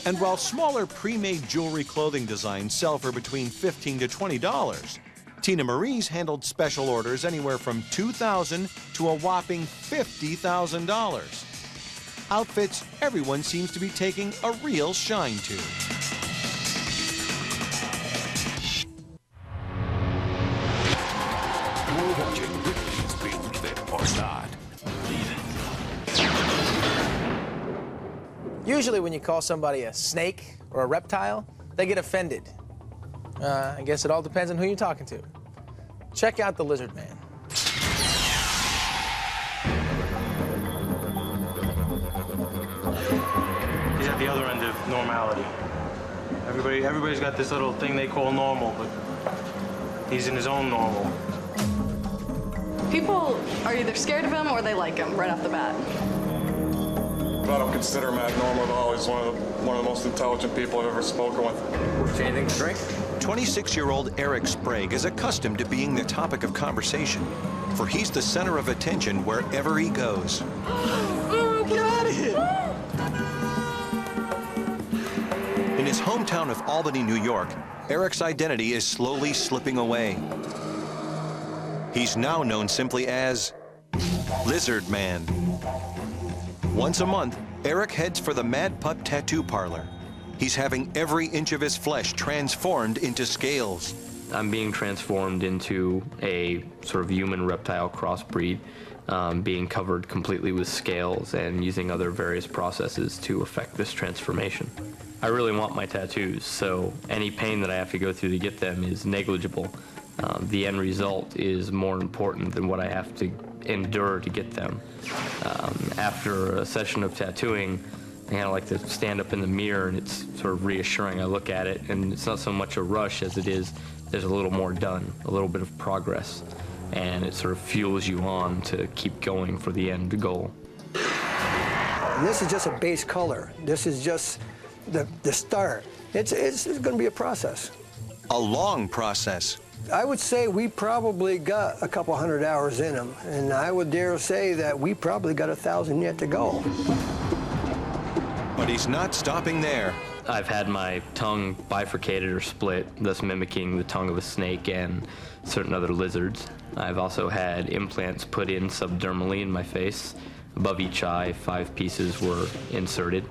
And while smaller pre-made jewelry clothing designs sell for between $15 to $20, Tina Marie's handled special orders anywhere from $2,000 to a whopping $50,000. Outfits everyone seems to be taking a real shine to. You're watching Ripley's Believe It or Not. Usually when you call somebody a snake or a reptile, they get offended. I guess it all depends on who you're talking to. Check out the lizard man. He's at the other end of normality. Everybody's got this little thing they call normal, but he's in his own normal. People are either scared of him or they like him right off the bat. I don't consider him abnormal at all. He's one of the most intelligent people I've ever spoken with. Anything to drink? 26-year-old Eric Sprague is accustomed to being the topic of conversation, for he's the center of attention wherever he goes. Get out of here! In his hometown of Albany, New York, Eric's identity is slowly slipping away. He's now known simply as Lizard Man. Once a month, Eric heads for the Mad Pup Tattoo Parlor. He's having every inch of his flesh transformed into scales. I'm being transformed into a sort of human-reptile crossbreed, being covered completely with scales and using other various processes to effect this transformation. I really want my tattoos, so any pain that I have to go through to get them is negligible. The end result is more important than what I have to endure to get them. After a session of tattooing, I kind of like to stand up in the mirror, and it's sort of reassuring. I look at it, and it's not so much a rush as it is there's a little more done, a little bit of progress, and it sort of fuels you on to keep going for the end goal. And this is just a base color. This is just the start. It's going to be a process. A long process. I would say we probably got a couple hundred hours in them, and I would dare say that we probably got 1,000 yet to go. But he's not stopping there. I've had my tongue bifurcated or split, thus mimicking the tongue of a snake and certain other lizards. I've also had implants put in subdermally in my face. Above each eye, 5 pieces were inserted,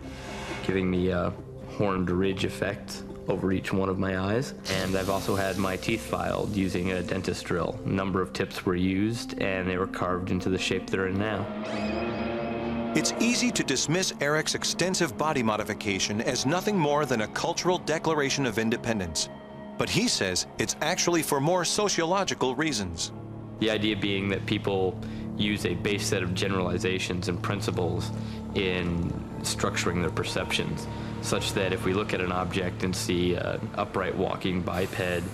giving me a horned ridge effect over each one of my eyes. And I've also had my teeth filed using a dentist drill. A number of tips were used, and they were carved into the shape they're in now. It's easy to dismiss Eric's extensive body modification as nothing more than a cultural declaration of independence. But he says it's actually for more sociological reasons. The idea being that people use a base set of generalizations and principles in structuring their perceptions, such that if we look at an object and see an upright walking biped,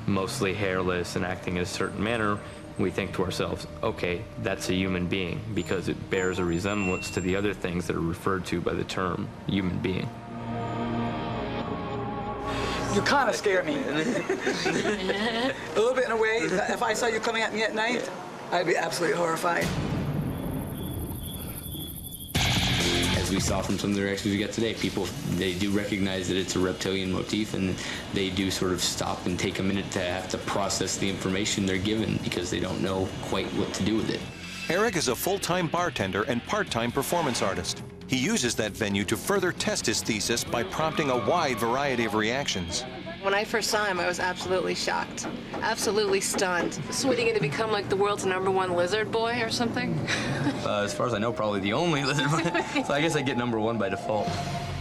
mostly hairless and acting in a certain manner, we think to ourselves, okay, that's a human being, because it bears a resemblance to the other things that are referred to by the term human being. You kind of scare me. A little bit in a way. If I saw you coming at me at night, I'd be absolutely horrified. As we saw from some of the reactions we got today, people, they do recognize that it's a reptilian motif, and they do sort of stop and take a minute to have to process the information they're given because they don't know quite what to do with it. Eric is a full-time bartender and part-time performance artist. He uses that venue to further test his thesis by prompting a wide variety of reactions. When I first saw him, I was absolutely shocked, absolutely stunned. So what, are you going to become like the world's #1 lizard boy or something? As far as I know, probably the only lizard boy. So I guess I get #1 by default.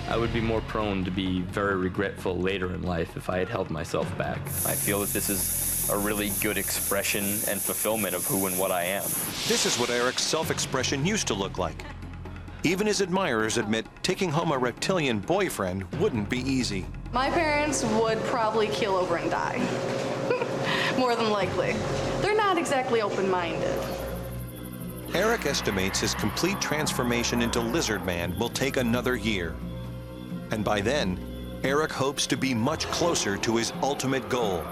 I would be more prone to be very regretful later in life if I had held myself back. I feel that this is a really good expression and fulfillment of who and what I am. This is what Eric's self-expression used to look like. Even his admirers admit taking home a reptilian boyfriend wouldn't be easy. My parents would probably keel over and die. More than likely. They're not exactly open-minded. Eric estimates his complete transformation into Lizard Man will take another year. And by then, Eric hopes to be much closer to his ultimate goal: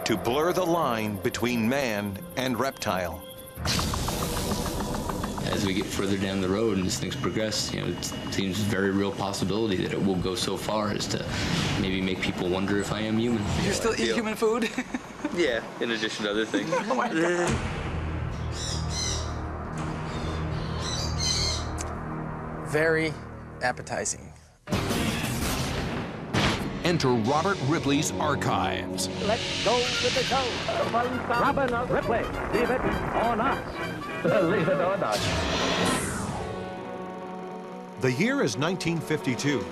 to blur the line between man and reptile. As we get further down the road and as things progress, you know, it seems a very real possibility that it will go so far as to maybe make people wonder if I am human. You still eat human food? Yeah, in addition to other things. Oh my God. Very appetizing. Enter Robert Ripley's archives. Let's go with the show. Robin Ripley, leave it or not. Leave it or not. The year is 1952,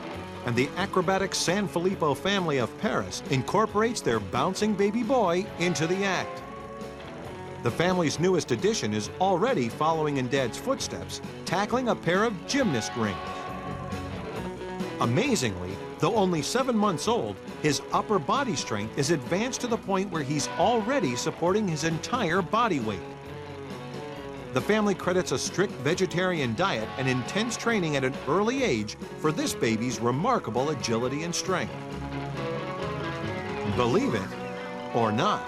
and the acrobatic San Filippo family of Paris incorporates their bouncing baby boy into the act. The family's newest addition is already following in Dad's footsteps, tackling a pair of gymnast rings. Amazingly, though only 7 months old, his upper body strength is advanced to the point where he's already supporting his entire body weight. The family credits a strict vegetarian diet and intense training at an early age for this baby's remarkable agility and strength. Believe it or not.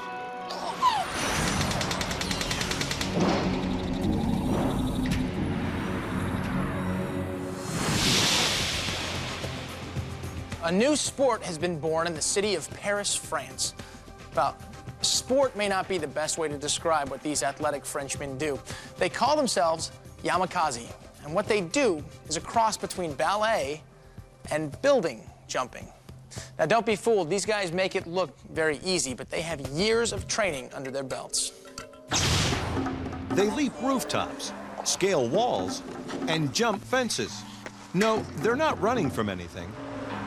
A new sport has been born in the city of Paris, France. Well, sport may not be the best way to describe what these athletic Frenchmen do. They call themselves yamakasi, And what they do is a cross between ballet and building jumping. Now, don't be fooled. These guys make it look very easy, but they have years of training under their belts. They leap rooftops, scale walls, and jump fences. No, they're not running from anything.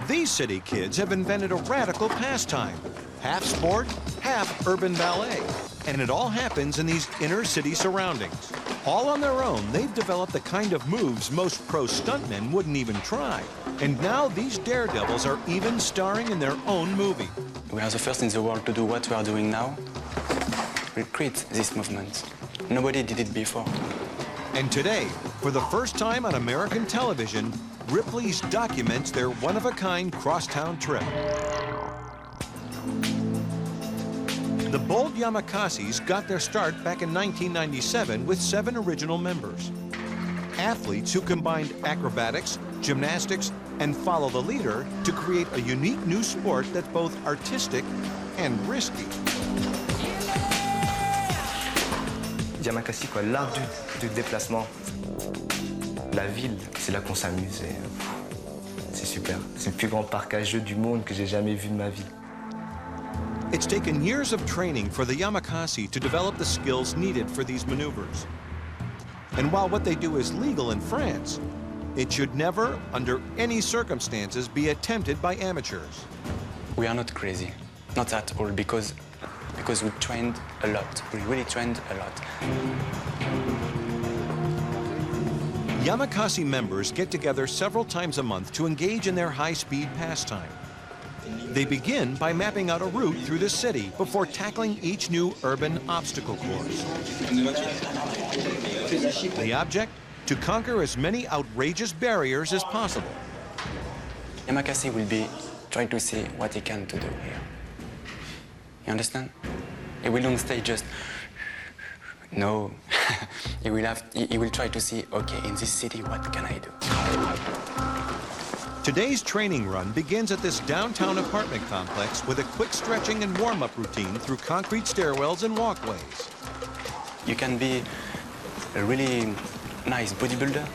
These city kids have invented a radical pastime, half sport, half urban ballet. And it all happens in these inner city surroundings. All on their own, they've developed the kind of moves most pro stuntmen wouldn't even try. And now these daredevils are even starring in their own movie. We are the first in the world to do what we are doing now. We create this movement. Nobody did it before. And today, for the first time on American television, Ripley's documents their one-of-a-kind crosstown trip. The bold Yamakasis got their start back in 1997 with 7 original members. Athletes who combined acrobatics, gymnastics, and follow the leader to create a unique new sport that's both artistic and risky. Yamakasi, quoi, l'art du déplacement. La ville, c'est là qu'on s'amuse et c'est super. C'est le plus grand parc à jeux du monde que j'ai jamais vu de ma vie. It's taken years of training for the Yamakasi to develop the skills needed for these maneuvers. And while what they do is legal in France, it should never, under any circumstances, be attempted by amateurs. We are not crazy, not at all, because we trained a lot. We really trained a lot. Yamakasi members get together several times a month to engage in their high-speed pastime. They begin by mapping out a route through the city before tackling each new urban obstacle course. The object? To conquer as many outrageous barriers as possible. Yamakasi will be trying to see what he can to do here. You understand? He will not stay just, no. he will try to see, okay, in this city, what can I do? Today's training run begins at this downtown apartment complex with a quick stretching and warm-up routine through concrete stairwells and walkways. You can be a really nice bodybuilder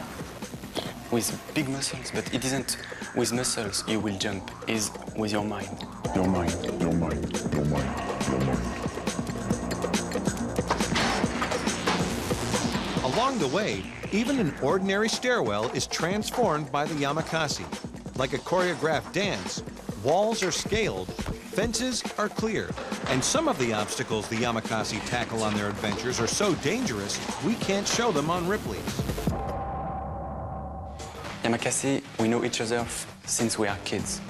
with big muscles, but it isn't with muscles you will jump, it's with your mind. Your mind, your mind, your mind, your mind. Along the way, even an ordinary stairwell is transformed by the Yamakasi. Like a choreographed dance, walls are scaled, fences are cleared, and some of the obstacles the Yamakasi tackle on their adventures are so dangerous, we can't show them on Ripley's. Yamakasi, we know each other since we are kids.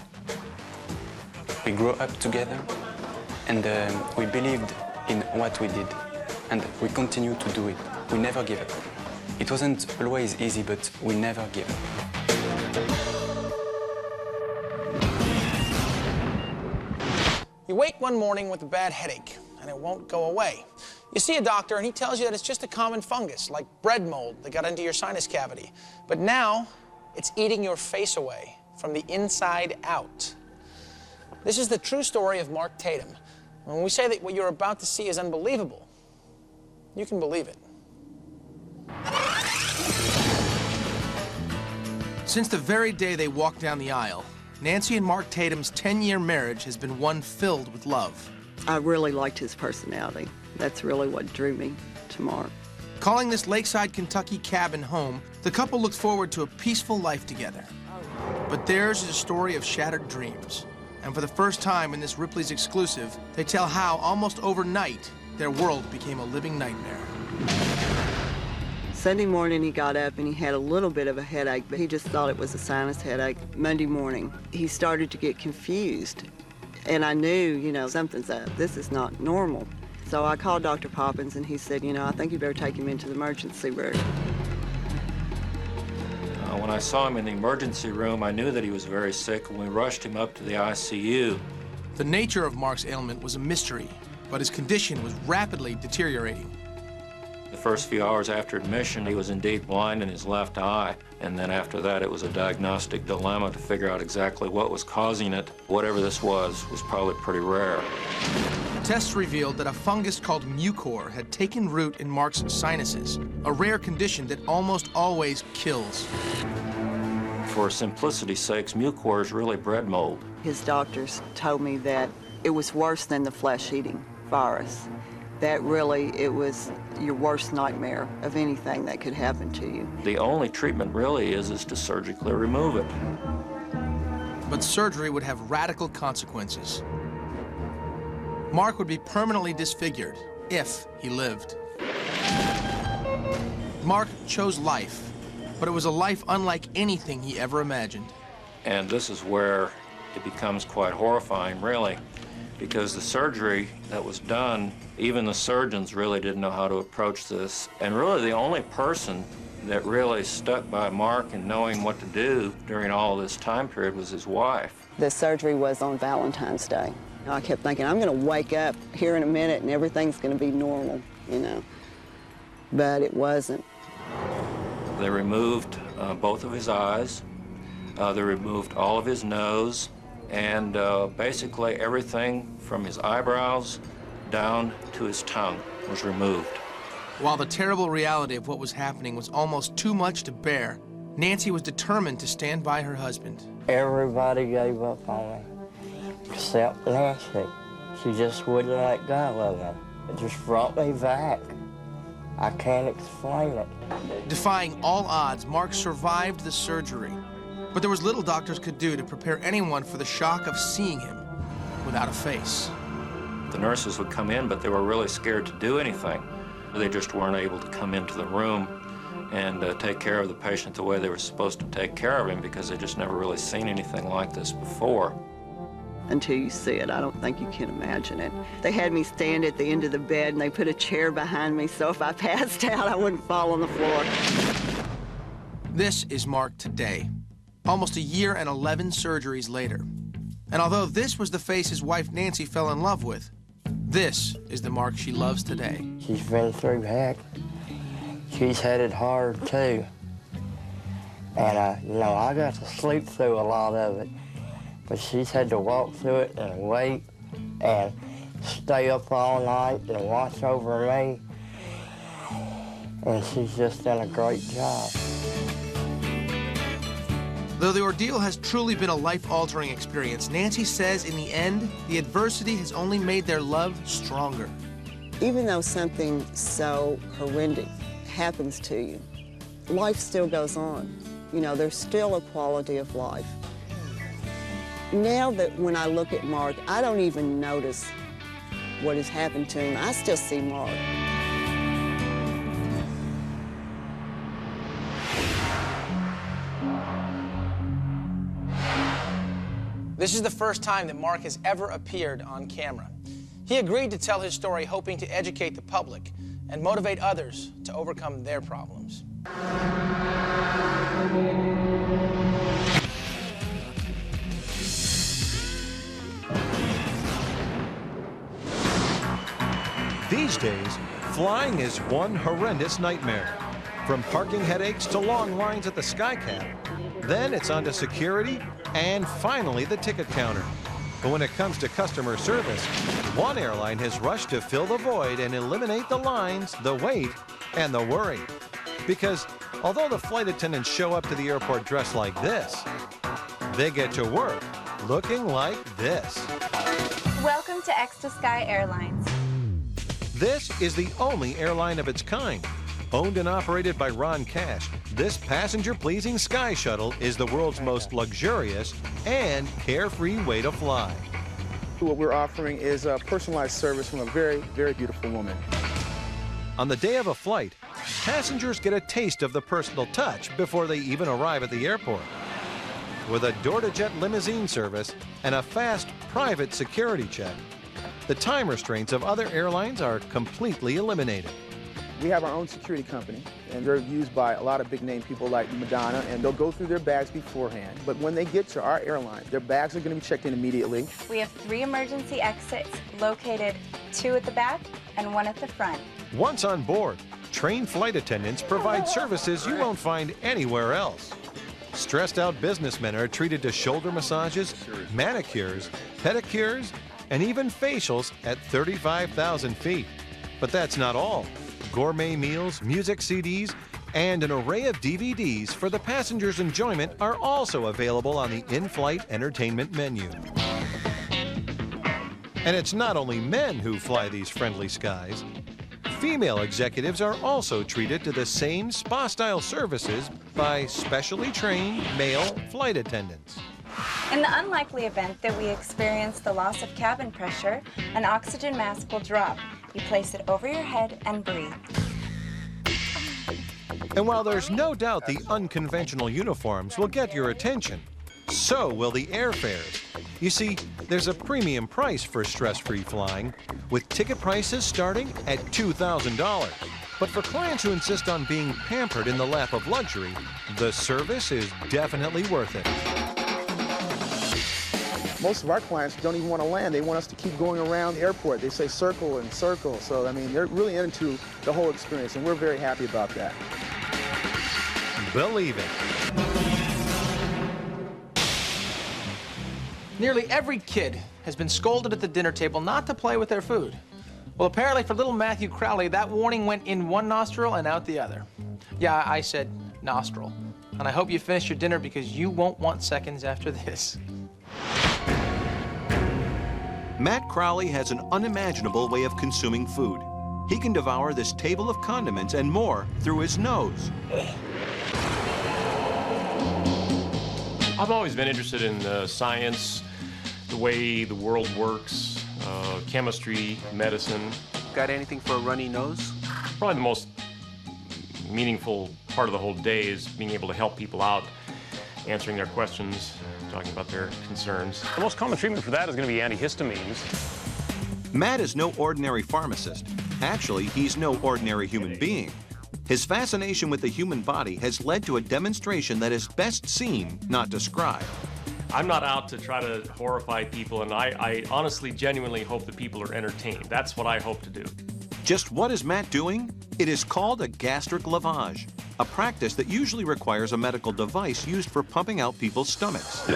We grew up together, and we believed in what we did, and we continue to do it. We never give up. It wasn't always easy, but we never give up. You wake one morning with a bad headache, and it won't go away. You see a doctor, and he tells you that it's just a common fungus, like bread mold that got into your sinus cavity. But now, it's eating your face away from the inside out. This is the true story of Mark Tatum. When we say that what you're about to see is unbelievable, you can believe it. Since the very day they walked down the aisle, Nancy and Mark Tatum's 10-year marriage has been one filled with love. I really liked his personality. That's really what drew me to Mark. Calling this Lakeside, Kentucky cabin home, the couple looked forward to a peaceful life together. But theirs is a story of shattered dreams. And for the first time in this Ripley's exclusive, they tell how, almost overnight, their world became a living nightmare. Sunday morning he got up and he had a little bit of a headache, but he just thought it was a sinus headache. Monday morning, he started to get confused. And I knew, you know, something's up. This is not normal. So I called Dr. Poppins and he said, you know, I think you better take him into the emergency room. When I saw him in the emergency room, I knew that he was very sick, and we rushed him up to the ICU. The nature of Mark's ailment was a mystery, but his condition was rapidly deteriorating. The first few hours after admission, he was indeed blind in his left eye, and then after that, it was a diagnostic dilemma to figure out exactly what was causing it. Whatever this was probably pretty rare. Tests revealed that a fungus called mucor had taken root in Mark's sinuses, a rare condition that almost always kills. For simplicity's sakes, mucor is really bread mold. His doctors told me that it was worse than the flesh-eating virus. That really, it was your worst nightmare of anything that could happen to you. The only treatment really is to surgically remove it. But surgery would have radical consequences. Mark would be permanently disfigured if he lived. Mark chose life, but it was a life unlike anything he ever imagined. And this is where it becomes quite horrifying, really, because the surgery that was done, even the surgeons really didn't know how to approach this. And really the only person that really stuck by Mark and knowing what to do during all this time period was his wife. The surgery was on Valentine's Day. I kept thinking, I'm going to wake up here in a minute and everything's going to be normal, you know. But it wasn't. They removed both of his eyes. They removed all of his nose, and basically everything from his eyebrows down to his tongue was removed. While the terrible reality of what was happening was almost too much to bear, Nancy was determined to stand by her husband. Everybody gave up on me, except Nancy. She just wouldn't let go of me. It just brought me back. I can't explain it. Defying all odds, Mark survived the surgery. But there was little doctors could do to prepare anyone for the shock of seeing him without a face. The nurses would come in, but they were really scared to do anything. They just weren't able to come into the room and take care of the patient the way they were supposed to take care of him, because they just never really seen anything like this before. Until you see it, I don't think you can imagine it. They had me stand at the end of the bed and they put a chair behind me so if I passed out, I wouldn't fall on the floor. This is Mark today, almost a year and 11 surgeries later. And although this was the face his wife Nancy fell in love with, this is the Mark she loves today. She's been through heck. She's had it hard too. And you know, I got to sleep through a lot of it. But she's had to walk through it and wait and stay up all night and watch over me. And she's just done a great job. Though the ordeal has truly been a life-altering experience, Nancy says in the end, the adversity has only made their love stronger. Even though something so horrific happens to you, life still goes on. You know, there's still a quality of life. Now that when I look at Mark, I don't even notice what has happened to him. I still see Mark. This is the first time that Mark has ever appeared on camera. He agreed to tell his story, hoping to educate the public and motivate others to overcome their problems. These days, flying is one horrendous nightmare. From parking headaches to long lines at the SkyCap, then it's on to security and finally the ticket counter. But when it comes to customer service, one airline has rushed to fill the void and eliminate the lines, the wait, and the worry. Because although the flight attendants show up to the airport dressed like this, they get to work looking like this. Welcome to Extra Sky Airlines. This is the only airline of its kind. Owned and operated by Ron Cash, this passenger-pleasing sky shuttle is the world's most luxurious and carefree way to fly. What we're offering is a personalized service from a very, very beautiful woman. On the day of a flight, passengers get a taste of the personal touch before they even arrive at the airport. With a door-to-jet limousine service and a fast private security check, the time restraints of other airlines are completely eliminated. We have our own security company, and they're used by a lot of big-name people like Madonna, and they'll go through their bags beforehand. But when they get to our airline, their bags are going to be checked in immediately. We have 3 emergency exits located, 2 at the back and 1 at the front. Once on board, trained flight attendants provide services you won't find anywhere else. Stressed out businessmen are treated to shoulder massages, manicures, pedicures, and even facials at 35,000 feet. But that's not all. Gourmet meals, music CDs, and an array of DVDs for the passengers' enjoyment are also available on the in-flight entertainment menu. And it's not only men who fly these friendly skies. Female executives are also treated to the same spa-style services by specially trained male flight attendants. In the unlikely event that we experience the loss of cabin pressure, an oxygen mask will drop. You place it over your head and breathe. And while there's no doubt the unconventional uniforms will get your attention, so will the airfares. You see, there's a premium price for stress-free flying, with ticket prices starting at $2,000. But for clients who insist on being pampered in the lap of luxury, the service is definitely worth it. Most of our clients don't even want to land. They want us to keep going around the airport. They say circle and circle. So, I mean, they're really into the whole experience, and we're very happy about that. Believe it. Nearly every kid has been scolded at the dinner table not to play with their food. Well, apparently for little Matthew Crowley, that warning went in one nostril and out the other. Yeah, I said nostril. And I hope you finish your dinner because you won't want seconds after this. Matt Crowley has an unimaginable way of consuming food. He can devour this table of condiments and more through his nose. I've always been interested in science, the way the world works, chemistry, medicine. Got anything for a runny nose? Probably the most meaningful part of the whole day is being able to help people out, answering their questions, talking about their concerns. The most common treatment for that is going to be antihistamines. Matt is no ordinary pharmacist. Actually, he's no ordinary human being. His fascination with the human body has led to a demonstration that is best seen, not described. I'm not out to try to horrify people, and I honestly, genuinely hope that people are entertained. That's what I hope to do. Just what is Matt doing? It is called a gastric lavage, a practice that usually requires a medical device used for pumping out people's stomachs.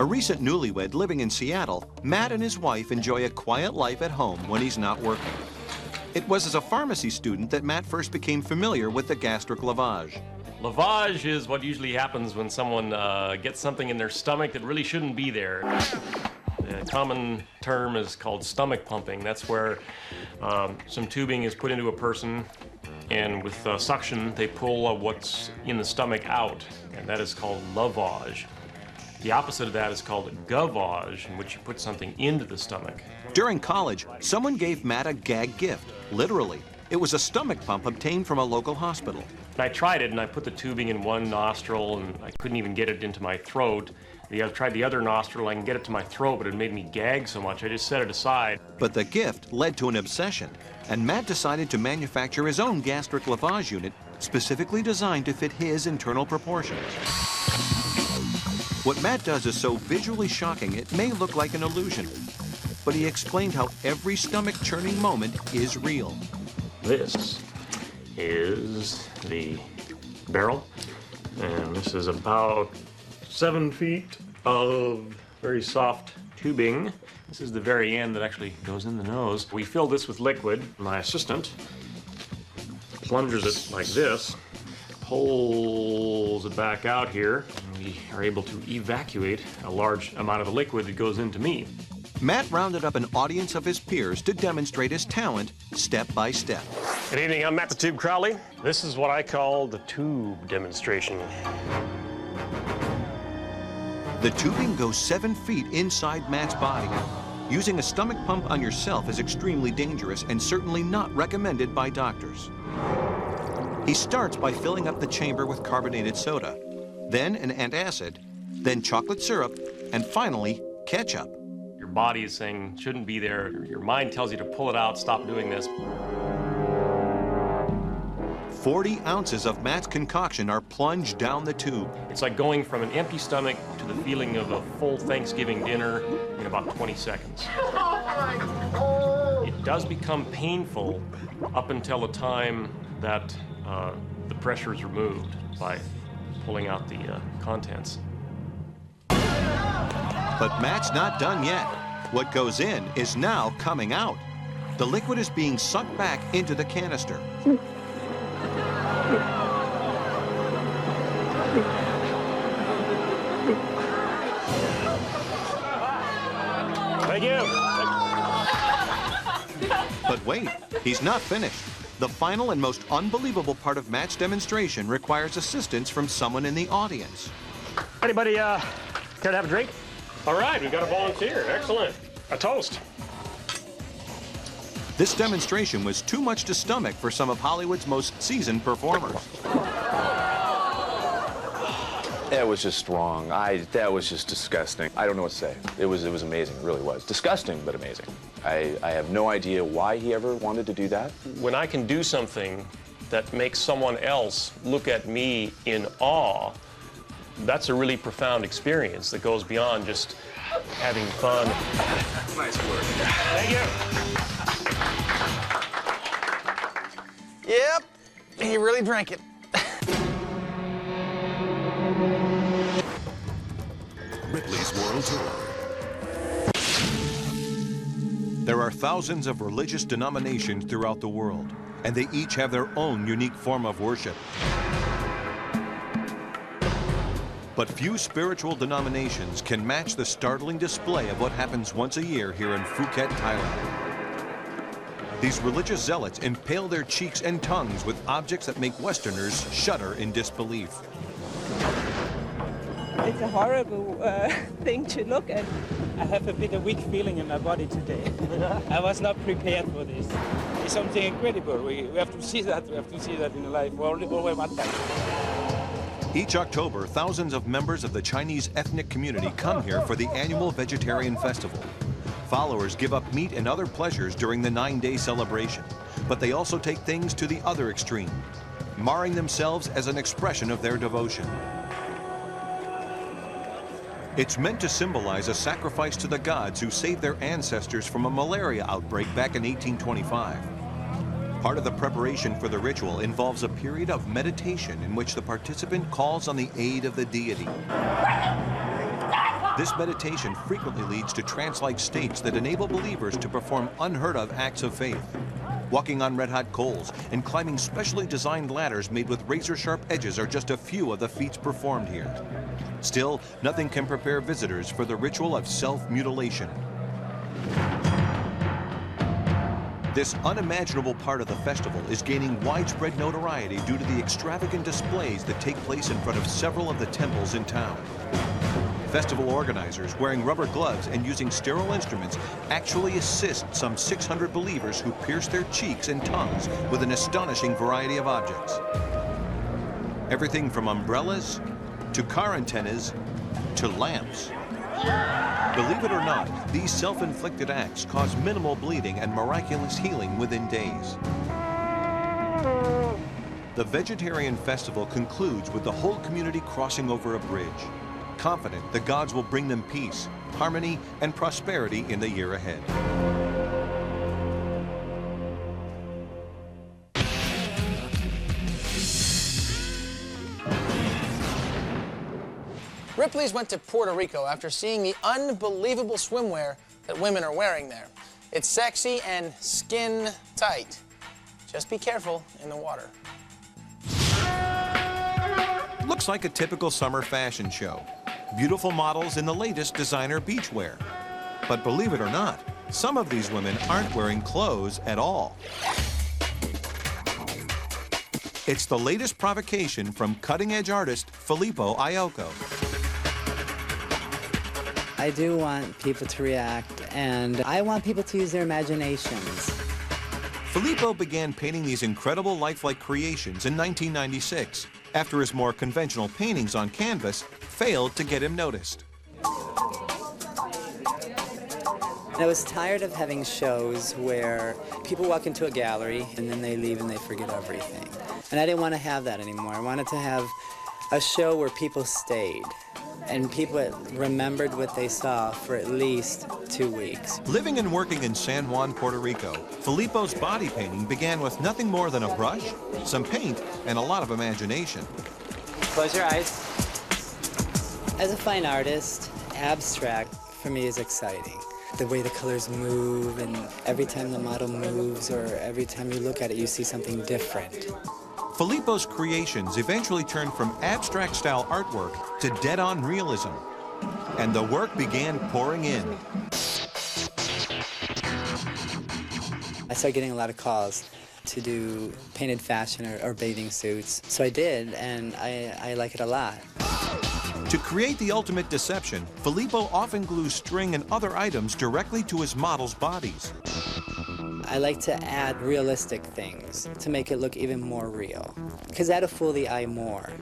A recent newlywed living in Seattle, Matt and his wife enjoy a quiet life at home when he's not working. It was as a pharmacy student that Matt first became familiar with the gastric lavage. Lavage is what usually happens when someone gets something in their stomach that really shouldn't be there. The common term is called stomach pumping. That's where some tubing is put into a person, and with suction, they pull what's in the stomach out, and that is called lavage. The opposite of that is called gavage, in which you put something into the stomach. During college, someone gave Matt a gag gift, literally. It was a stomach pump obtained from a local hospital. I tried it, and I put the tubing in one nostril, and I couldn't even get it into my throat. I tried the other nostril, I can get it to my throat, but it made me gag so much, I just set it aside. But the gift led to an obsession, and Matt decided to manufacture his own gastric lavage unit, specifically designed to fit his internal proportions. What Matt does is so visually shocking, it may look like an illusion. But he explained how every stomach-churning moment is real. This is the barrel, and this is about 7 feet of very soft tubing. This is the very end that actually goes in the nose. We fill this with liquid. My assistant plunges it like this, pulls it back out here, and we are able to evacuate a large amount of the liquid that goes into me. Matt rounded up an audience of his peers to demonstrate his talent step by step. Good evening, I'm Matt the Tube Crowley. This is what I call the tube demonstration. The tubing goes 7 feet inside Matt's body. Using a stomach pump on yourself is extremely dangerous and certainly not recommended by doctors. He starts by filling up the chamber with carbonated soda, then an antacid, then chocolate syrup, and finally, ketchup. Your body is saying, shouldn't be there. Your mind tells you to pull it out, stop doing this. 40 ounces of Matt's concoction are plunged down the tube. It's like going from an empty stomach to the feeling of a full Thanksgiving dinner in about 20 seconds. It does become painful up until the time that the pressure is removed by pulling out the contents. But Matt's not done yet. What goes in is now coming out. The liquid is being sucked back into the canister. Thank you. But wait, he's not finished. The final and most unbelievable part of Matt's demonstration requires assistance from someone in the audience. Anybody care to have a drink? All right, we've got a volunteer. Excellent. A toast. This demonstration was too much to stomach for some of Hollywood's most seasoned performers. It was just wrong. That was just disgusting. I don't know what to say. It was amazing. It really was. Disgusting, but amazing. I have no idea why he ever wanted to do that. When I can do something that makes someone else look at me in awe, that's a really profound experience that goes beyond just having fun. Nice work. Thank you. Yep, he really drank it. Ripley's World Tour. There are thousands of religious denominations throughout the world, and they each have their own unique form of worship. But few spiritual denominations can match the startling display of what happens once a year here in Phuket, Thailand. These religious zealots impale their cheeks and tongues with objects that make Westerners shudder in disbelief. It's a horrible thing to look at. I have a bit of weak feeling in my body today. I was not prepared for this. It's something incredible. We have to see that. We have to see that in life. We only one time. Each October, thousands of members of the Chinese ethnic community come here for the annual Vegetarian Festival. Followers give up meat and other pleasures during the 9-day celebration, but they also take things to the other extreme, marring themselves as an expression of their devotion. It's meant to symbolize a sacrifice to the gods who saved their ancestors from a malaria outbreak back in 1825. Part of the preparation for the ritual involves a period of meditation in which the participant calls on the aid of the deity. This meditation frequently leads to trance-like states that enable believers to perform unheard-of acts of faith. Walking on red-hot coals and climbing specially designed ladders made with razor-sharp edges are just a few of the feats performed here. Still, nothing can prepare visitors for the ritual of self-mutilation. This unimaginable part of the festival is gaining widespread notoriety due to the extravagant displays that take place in front of several of the temples in town. Festival organizers, wearing rubber gloves and using sterile instruments, actually assist some 600 believers who pierce their cheeks and tongues with an astonishing variety of objects. Everything from umbrellas to car antennas to lamps. Believe it or not, these self-inflicted acts cause minimal bleeding and miraculous healing within days. The Vegetarian Festival concludes with the whole community crossing over a bridge, confident the gods will bring them peace, harmony, and prosperity in the year ahead. Ripley's went to Puerto Rico after seeing the unbelievable swimwear that women are wearing there. It's sexy and skin tight. Just be careful in the water. Looks like a typical summer fashion show. Beautiful models in the latest designer beachwear. But believe it or not, some of these women aren't wearing clothes at all. It's the latest provocation from cutting-edge artist Filippo Iocco. I do want people to react, and I want people to use their imaginations. Filippo began painting these incredible lifelike creations in 1996, after his more conventional paintings on canvas failed to get him noticed. I was tired of having shows where people walk into a gallery and then they leave and they forget everything. And I didn't want to have that anymore. I wanted to have a show where people stayed and people remembered what they saw for at least 2 weeks. Living and working in San Juan, Puerto Rico, Filippo's body painting began with nothing more than a brush, some paint, and a lot of imagination. Close your eyes. As a fine artist, abstract for me is exciting. The way the colors move, and every time the model moves or every time you look at it, you see something different. Filippo's creations eventually turned from abstract-style artwork to dead-on realism, and the work began pouring in. I started getting a lot of calls to do painted fashion or bathing suits, so I did, and I like it a lot. To create the ultimate deception, Filippo often glues string and other items directly to his models' bodies. I like to add realistic things to make it look even more real, because that'll fool the eye more.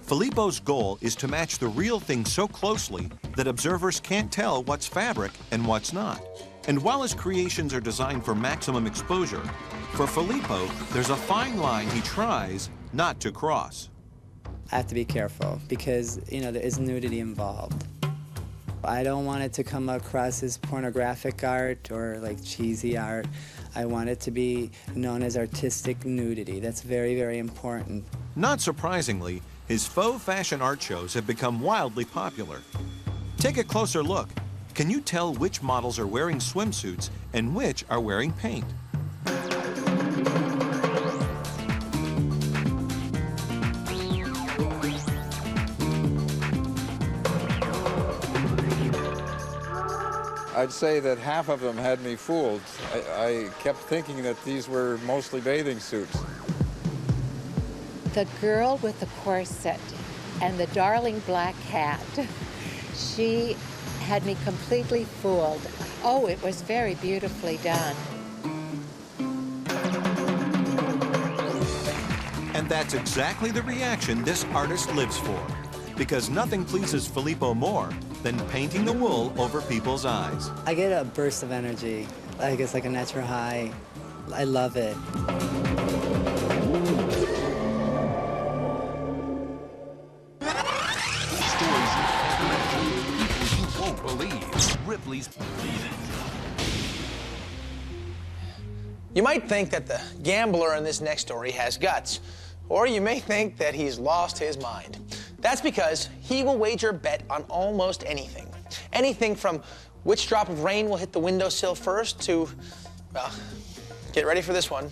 Filippo's goal is to match the real thing so closely that observers can't tell what's fabric and what's not. And while his creations are designed for maximum exposure, for Filippo, there's a fine line he tries not to cross. I have to be careful because, you know, there is nudity involved. I don't want it to come across as pornographic art or like cheesy art. I want it to be known as artistic nudity. That's very, very important. Not surprisingly, his faux fashion art shows have become wildly popular. Take a closer look. Can you tell which models are wearing swimsuits and which are wearing paint? I'd say that half of them had me fooled. I kept thinking that these were mostly bathing suits. The girl with the corset and the darling black hat, she had me completely fooled. Oh, it was very beautifully done. And that's exactly the reaction this artist lives for, because nothing pleases Filippo more than painting the wool over people's eyes. I get a burst of energy. I guess like a natural high. I love it. You won't believe Ripley's. You might think that the gambler in this next story has guts, or you may think that he's lost his mind. That's because he will wager bet on almost anything. Anything from which drop of rain will hit the windowsill first to, well, get ready for this one,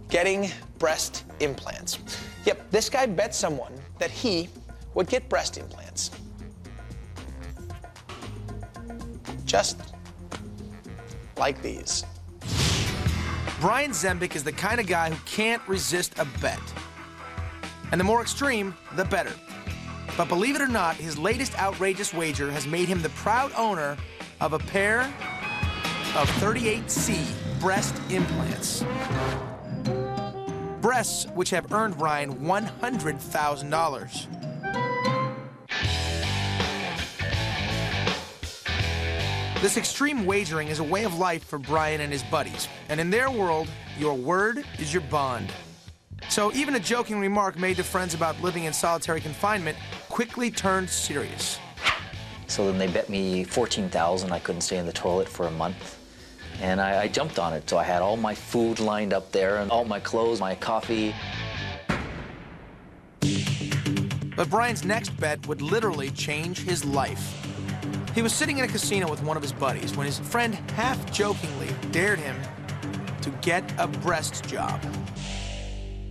getting breast implants. Yep, this guy bet someone that he would get breast implants. Just like these. Brian Zembic is the kind of guy who can't resist a bet. And the more extreme, the better. But believe it or not, his latest outrageous wager has made him the proud owner of a pair of 38C breast implants. Breasts which have earned Brian $100,000. This extreme wagering is a way of life for Brian and his buddies. And in their world, your word is your bond. So even a joking remark made to friends about living in solitary confinement quickly turned serious. So then they bet me $14,000 I couldn't stay in the toilet for a month. And I jumped on it. So I had all my food lined up there and all my clothes, my coffee. But Brian's next bet would literally change his life. He was sitting in a casino with one of his buddies when his friend half-jokingly dared him to get a breast job.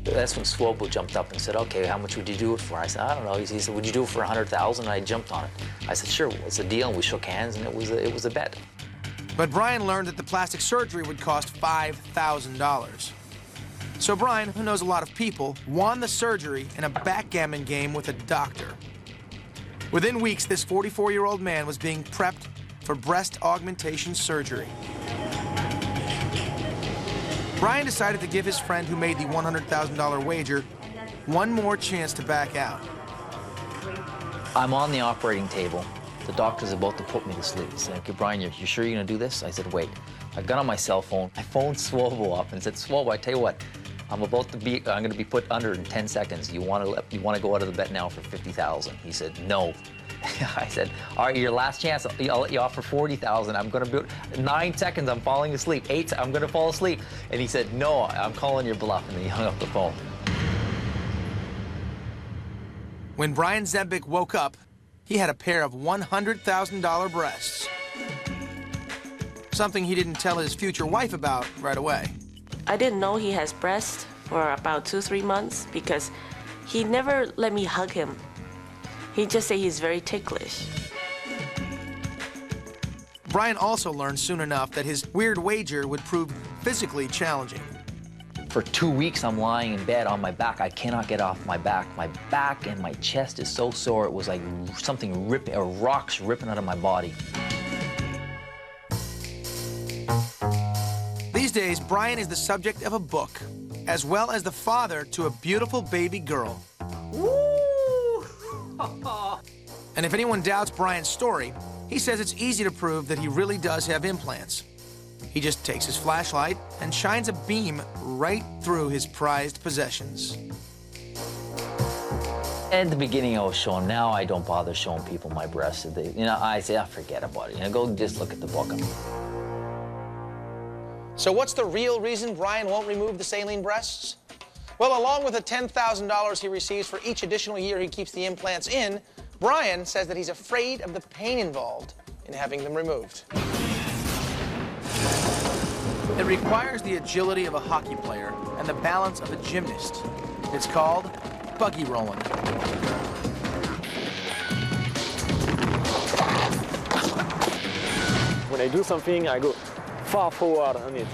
That's when Swobo jumped up and said, okay, how much would you do it for? I said, I don't know. He said, would you do it for $100,000? And I jumped on it. I said, sure, it's a deal. And we shook hands, and it was a bet. But Brian learned that the plastic surgery would cost $5,000. So Brian, who knows a lot of people, won the surgery in a backgammon game with a doctor. Within weeks, this 44-year-old man was being prepped for breast augmentation surgery. Brian decided to give his friend who made the $100,000 wager one more chance to back out. I'm on the operating table. The doctor's about to put me to sleep. He said, okay, Brian, you sure you're gonna do this? I said, wait. I got on my cell phone. I phoned Swobo up and said, Swobo, I tell you what, I'm gonna be put under in 10 seconds. You wanna go out of the bet now for $50,000? He said, no. I said, all right, your last chance, I'll let you off for $40,000. I'm gonna be 9 seconds, I'm falling asleep. 8, I'm gonna fall asleep. And he said, no, I'm calling your bluff. And then he hung up the phone. When Brian Zembic woke up, he had a pair of $100,000 breasts. Something he didn't tell his future wife about right away. I didn't know he has breasts for about 2-3 months because he never let me hug him. He just said he's very ticklish. Brian also learned soon enough that his weird wager would prove physically challenging. For 2 weeks, I'm lying in bed on my back. I cannot get off my back. My back and my chest is so sore, it was like something ripping, or rocks ripping out of my body. These days, Brian is the subject of a book, as well as the father to a beautiful baby girl. Woo! And if anyone doubts Brian's story, he says it's easy to prove that he really does have implants. He just takes his flashlight and shines a beam right through his prized possessions. At the beginning, I was showing. Now I don't bother showing people my breasts. I say, forget about it. Go just look at the book. So what's the real reason Brian won't remove the saline breasts? Well, along with the $10,000 he receives for each additional year he keeps the implants in, Brian says that he's afraid of the pain involved in having them removed. It requires the agility of a hockey player and the balance of a gymnast. It's called buggy rolling. When I do something, I go far forward on it.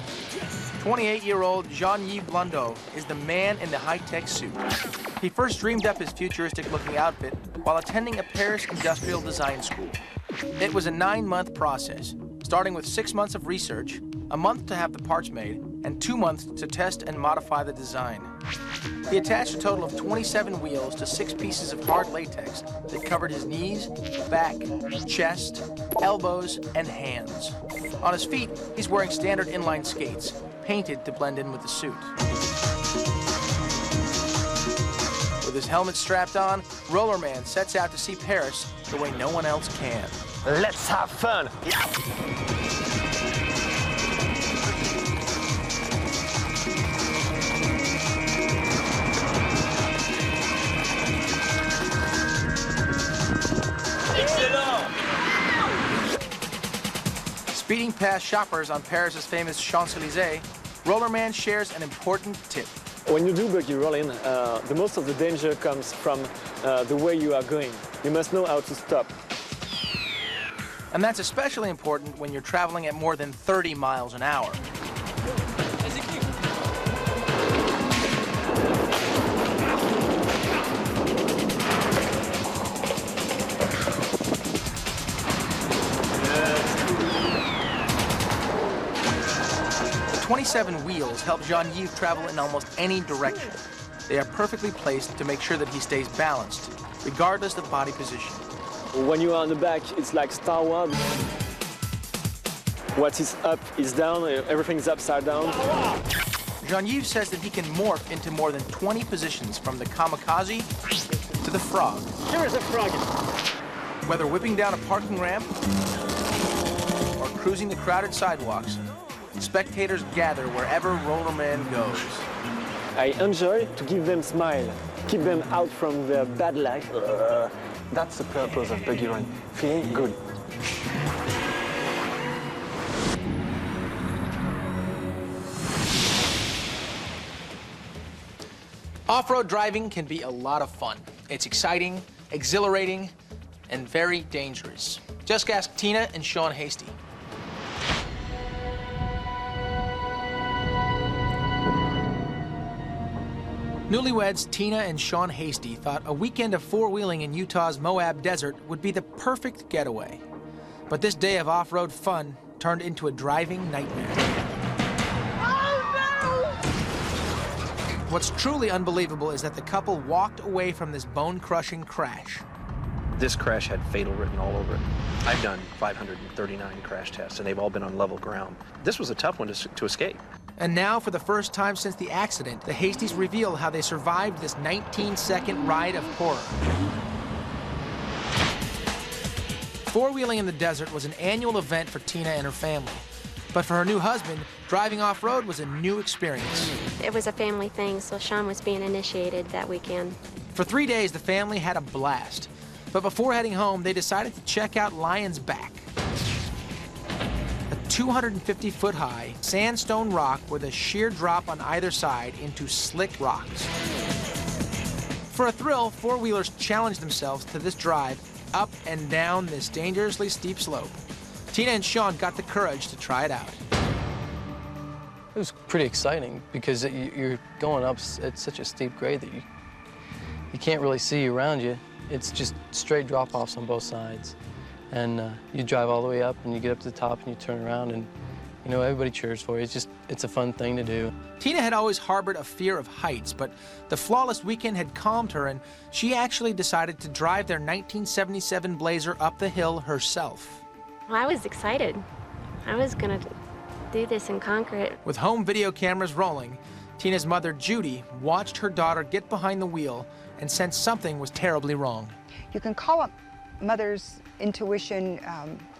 28-year-old Jean-Yves Blondeau is the man in the high-tech suit. He first dreamed up his futuristic-looking outfit while attending a Paris industrial design school. It was a 9-month process, starting with 6 months of research, a month to have the parts made, and 2 months to test and modify the design. He attached a total of 27 wheels to 6 pieces of hard latex that covered his knees, back, chest, elbows, and hands. On his feet, he's wearing standard inline skates, painted to blend in with the suit. With his helmet strapped on, Rollerman sets out to see Paris the way no one else can. Let's have fun! Speeding past shoppers on Paris's famous Champs-Élysées, Rollerman shares an important tip. When you do buggy rolling, the most of the danger comes from the way you are going. You must know how to stop. And that's especially important when you're traveling at more than 30 miles an hour. The 27 wheels help Jean-Yves travel in almost any direction. They are perfectly placed to make sure that he stays balanced, regardless of body position. When you are on the back, it's like Star Wars. What is up is down, everything is upside down. Jean-Yves says that he can morph into more than 20 positions, from the kamikaze to the frog. Here is a frog. Whether whipping down a parking ramp or cruising the crowded sidewalks, spectators gather wherever Rollerman goes. I enjoy to give them smile, keep them out from their bad life. That's the purpose of buggy rolling, feeling good. Off-road driving can be a lot of fun. It's exciting, exhilarating, and very dangerous. Just ask Tina and Sean Hasty. Newlyweds Tina and Sean Hasty thought a weekend of four-wheeling in Utah's Moab Desert would be the perfect getaway. But this day of off-road fun turned into a driving nightmare. What's truly unbelievable is that the couple walked away from this bone-crushing crash. This crash had fatal written all over it. I've done 539 crash tests, and they've all been on level ground. This was a tough one to escape. And now, for the first time since the accident, the Hasties reveal how they survived this 19-second ride of horror. Four-wheeling in the desert was an annual event for Tina and her family. But for her new husband, driving off-road was a new experience. It was a family thing, so Sean was being initiated that weekend. For 3 days, the family had a blast. But before heading home, they decided to check out Lion's Back, a 250-foot-high sandstone rock with a sheer drop on either side into slick rocks. For a thrill, four-wheelers challenged themselves to this drive up and down this dangerously steep slope. Tina and Sean got the courage to try it out. It was pretty exciting because you're going up at such a steep grade that you can't really see around you. It's just straight drop-offs on both sides. And you drive all the way up and you get up to the top and you turn around and, you know, everybody cheers for you. It's a fun thing to do. Tina had always harbored a fear of heights, but the flawless weekend had calmed her, and she actually decided to drive their 1977 Blazer up the hill herself. Well, I was excited. I was gonna do this and conquer it. With home video cameras rolling, Tina's mother, Judy, watched her daughter get behind the wheel and sensed something was terribly wrong. You can call it mother's intuition,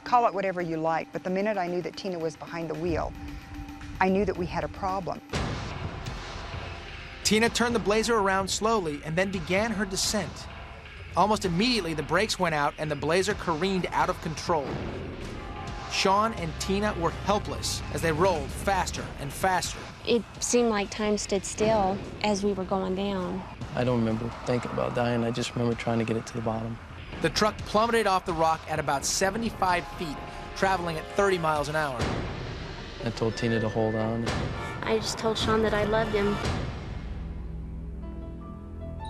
call it whatever you like, but the minute I knew that Tina was behind the wheel, I knew that we had a problem. Tina turned the Blazer around slowly and then began her descent. Almost immediately, the brakes went out and the Blazer careened out of control. Sean and Tina were helpless as they rolled faster and faster. It seemed like time stood still as we were going down. I don't remember thinking about dying. I just remember trying to get it to the bottom. The truck plummeted off the rock at about 75 feet, traveling at 30 miles an hour. I told Tina to hold on. I just told Sean that I loved him.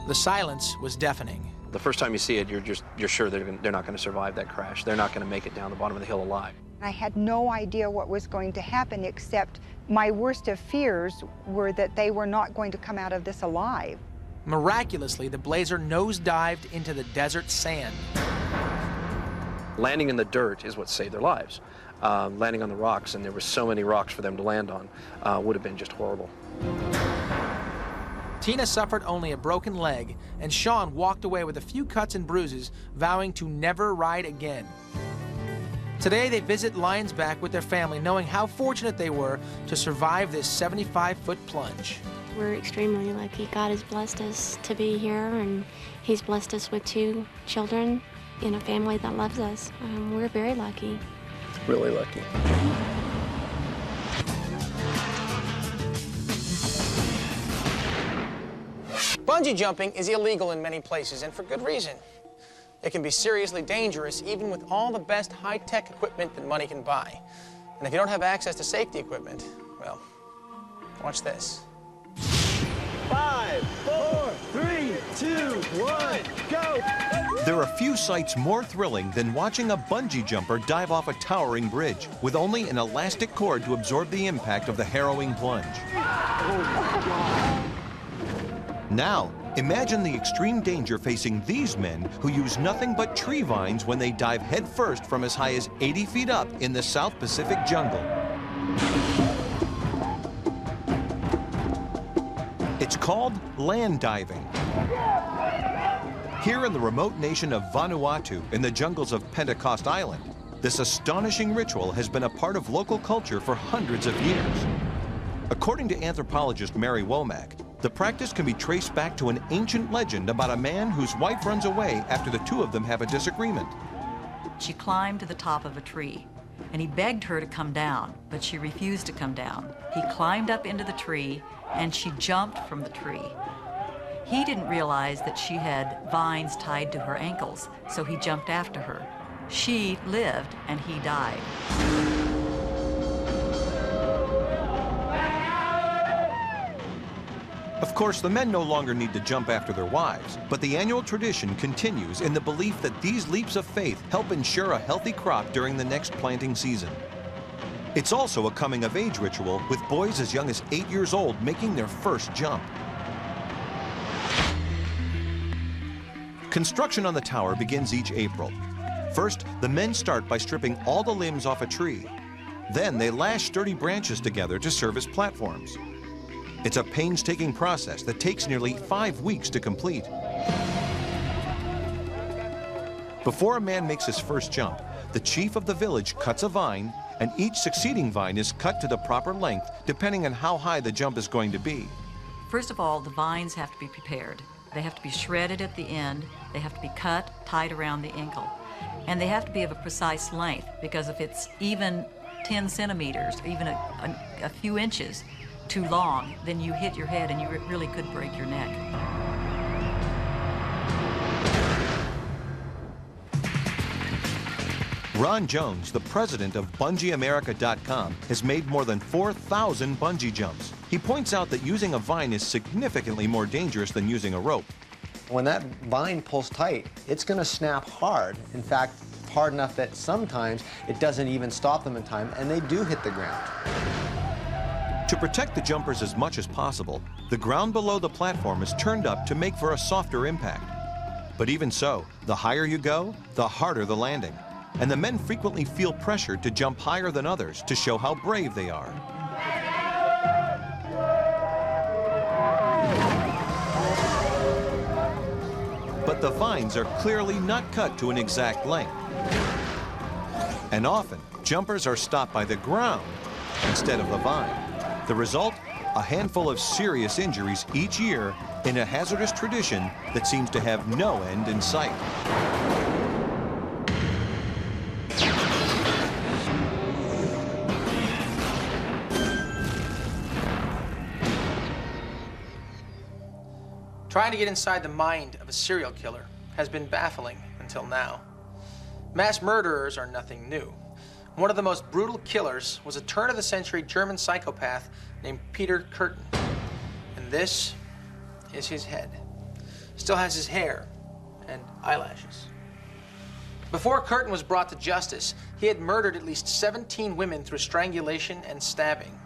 The silence was deafening. The first time you see it, you're sure they're not going to survive that crash. They're not going to make it down the bottom of the hill alive. I had no idea what was going to happen, except my worst of fears were that they were not going to come out of this alive. Miraculously, the Blazer nosedived into the desert sand. Landing in the dirt is what saved their lives. Landing on the rocks, and there were so many rocks for them to land on, would have been just horrible. Tina suffered only a broken leg, and Sean walked away with a few cuts and bruises, vowing to never ride again. Today, they visit Lion's Back with their family, knowing how fortunate they were to survive this 75-foot plunge. We're extremely lucky. God has blessed us to be here, and He's blessed us with 2 children in a family that loves us. We're very lucky. Really lucky. Bungee jumping is illegal in many places, and for good reason. It can be seriously dangerous, even with all the best high-tech equipment that money can buy. And if you don't have access to safety equipment, well, watch this. 5, 4, 3, 2, 1, go! There are few sights more thrilling than watching a bungee jumper dive off a towering bridge with only an elastic cord to absorb the impact of the harrowing plunge. Now, imagine the extreme danger facing these men who use nothing but tree vines when they dive headfirst from as high as 80 feet up in the South Pacific jungle. It's called land diving. Here in the remote nation of Vanuatu, in the jungles of Pentecost Island, this astonishing ritual has been a part of local culture for hundreds of years. According to anthropologist Mary Womack, the practice can be traced back to an ancient legend about a man whose wife runs away after the 2 of them have a disagreement. She climbed to the top of a tree, and he begged her to come down, but she refused to come down. He climbed up into the tree, and she jumped from the tree. He didn't realize that she had vines tied to her ankles, so he jumped after her. She lived, and he died. Of course, the men no longer need to jump after their wives, but the annual tradition continues in the belief that these leaps of faith help ensure a healthy crop during the next planting season. It's also a coming-of-age ritual, with boys as young as 8 years old making their first jump. Construction on the tower begins each April. First, the men start by stripping all the limbs off a tree. Then they lash sturdy branches together to serve as platforms. It's a painstaking process that takes nearly 5 weeks to complete. Before a man makes his first jump, the chief of the village cuts a vine, and each succeeding vine is cut to the proper length, depending on how high the jump is going to be. First of all, the vines have to be prepared. They have to be shredded at the end. They have to be cut, tied around the ankle. And they have to be of a precise length, because if it's even 10 centimeters, or even a few inches too long, then you hit your head and you really could break your neck. Ron Jones, the president of BungieAmerica.com, has made more than 4,000 bungee jumps. He points out that using a vine is significantly more dangerous than using a rope. When that vine pulls tight, it's going to snap hard. In fact, hard enough that sometimes it doesn't even stop them in time, and they do hit the ground. To protect the jumpers as much as possible, the ground below the platform is turned up to make for a softer impact. But even so, the higher you go, the harder the landing. And the men frequently feel pressured to jump higher than others to show how brave they are. But the vines are clearly not cut to an exact length. And often, jumpers are stopped by the ground instead of the vine. The result? A handful of serious injuries each year in a hazardous tradition that seems to have no end in sight. Trying to get inside the mind of a serial killer has been baffling until now. Mass murderers are nothing new. One of the most brutal killers was a turn-of-the-century German psychopath named Peter Kürten. And this is his head. Still has his hair and eyelashes. Before Kürten was brought to justice, he had murdered at least 17 women through strangulation and stabbing.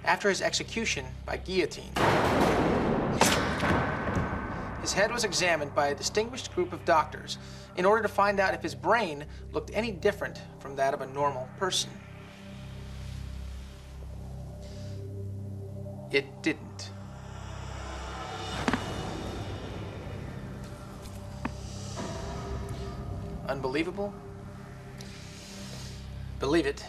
After his execution by guillotine, his head was examined by a distinguished group of doctors in order to find out if his brain looked any different from that of a normal person. It didn't. Unbelievable? Believe it.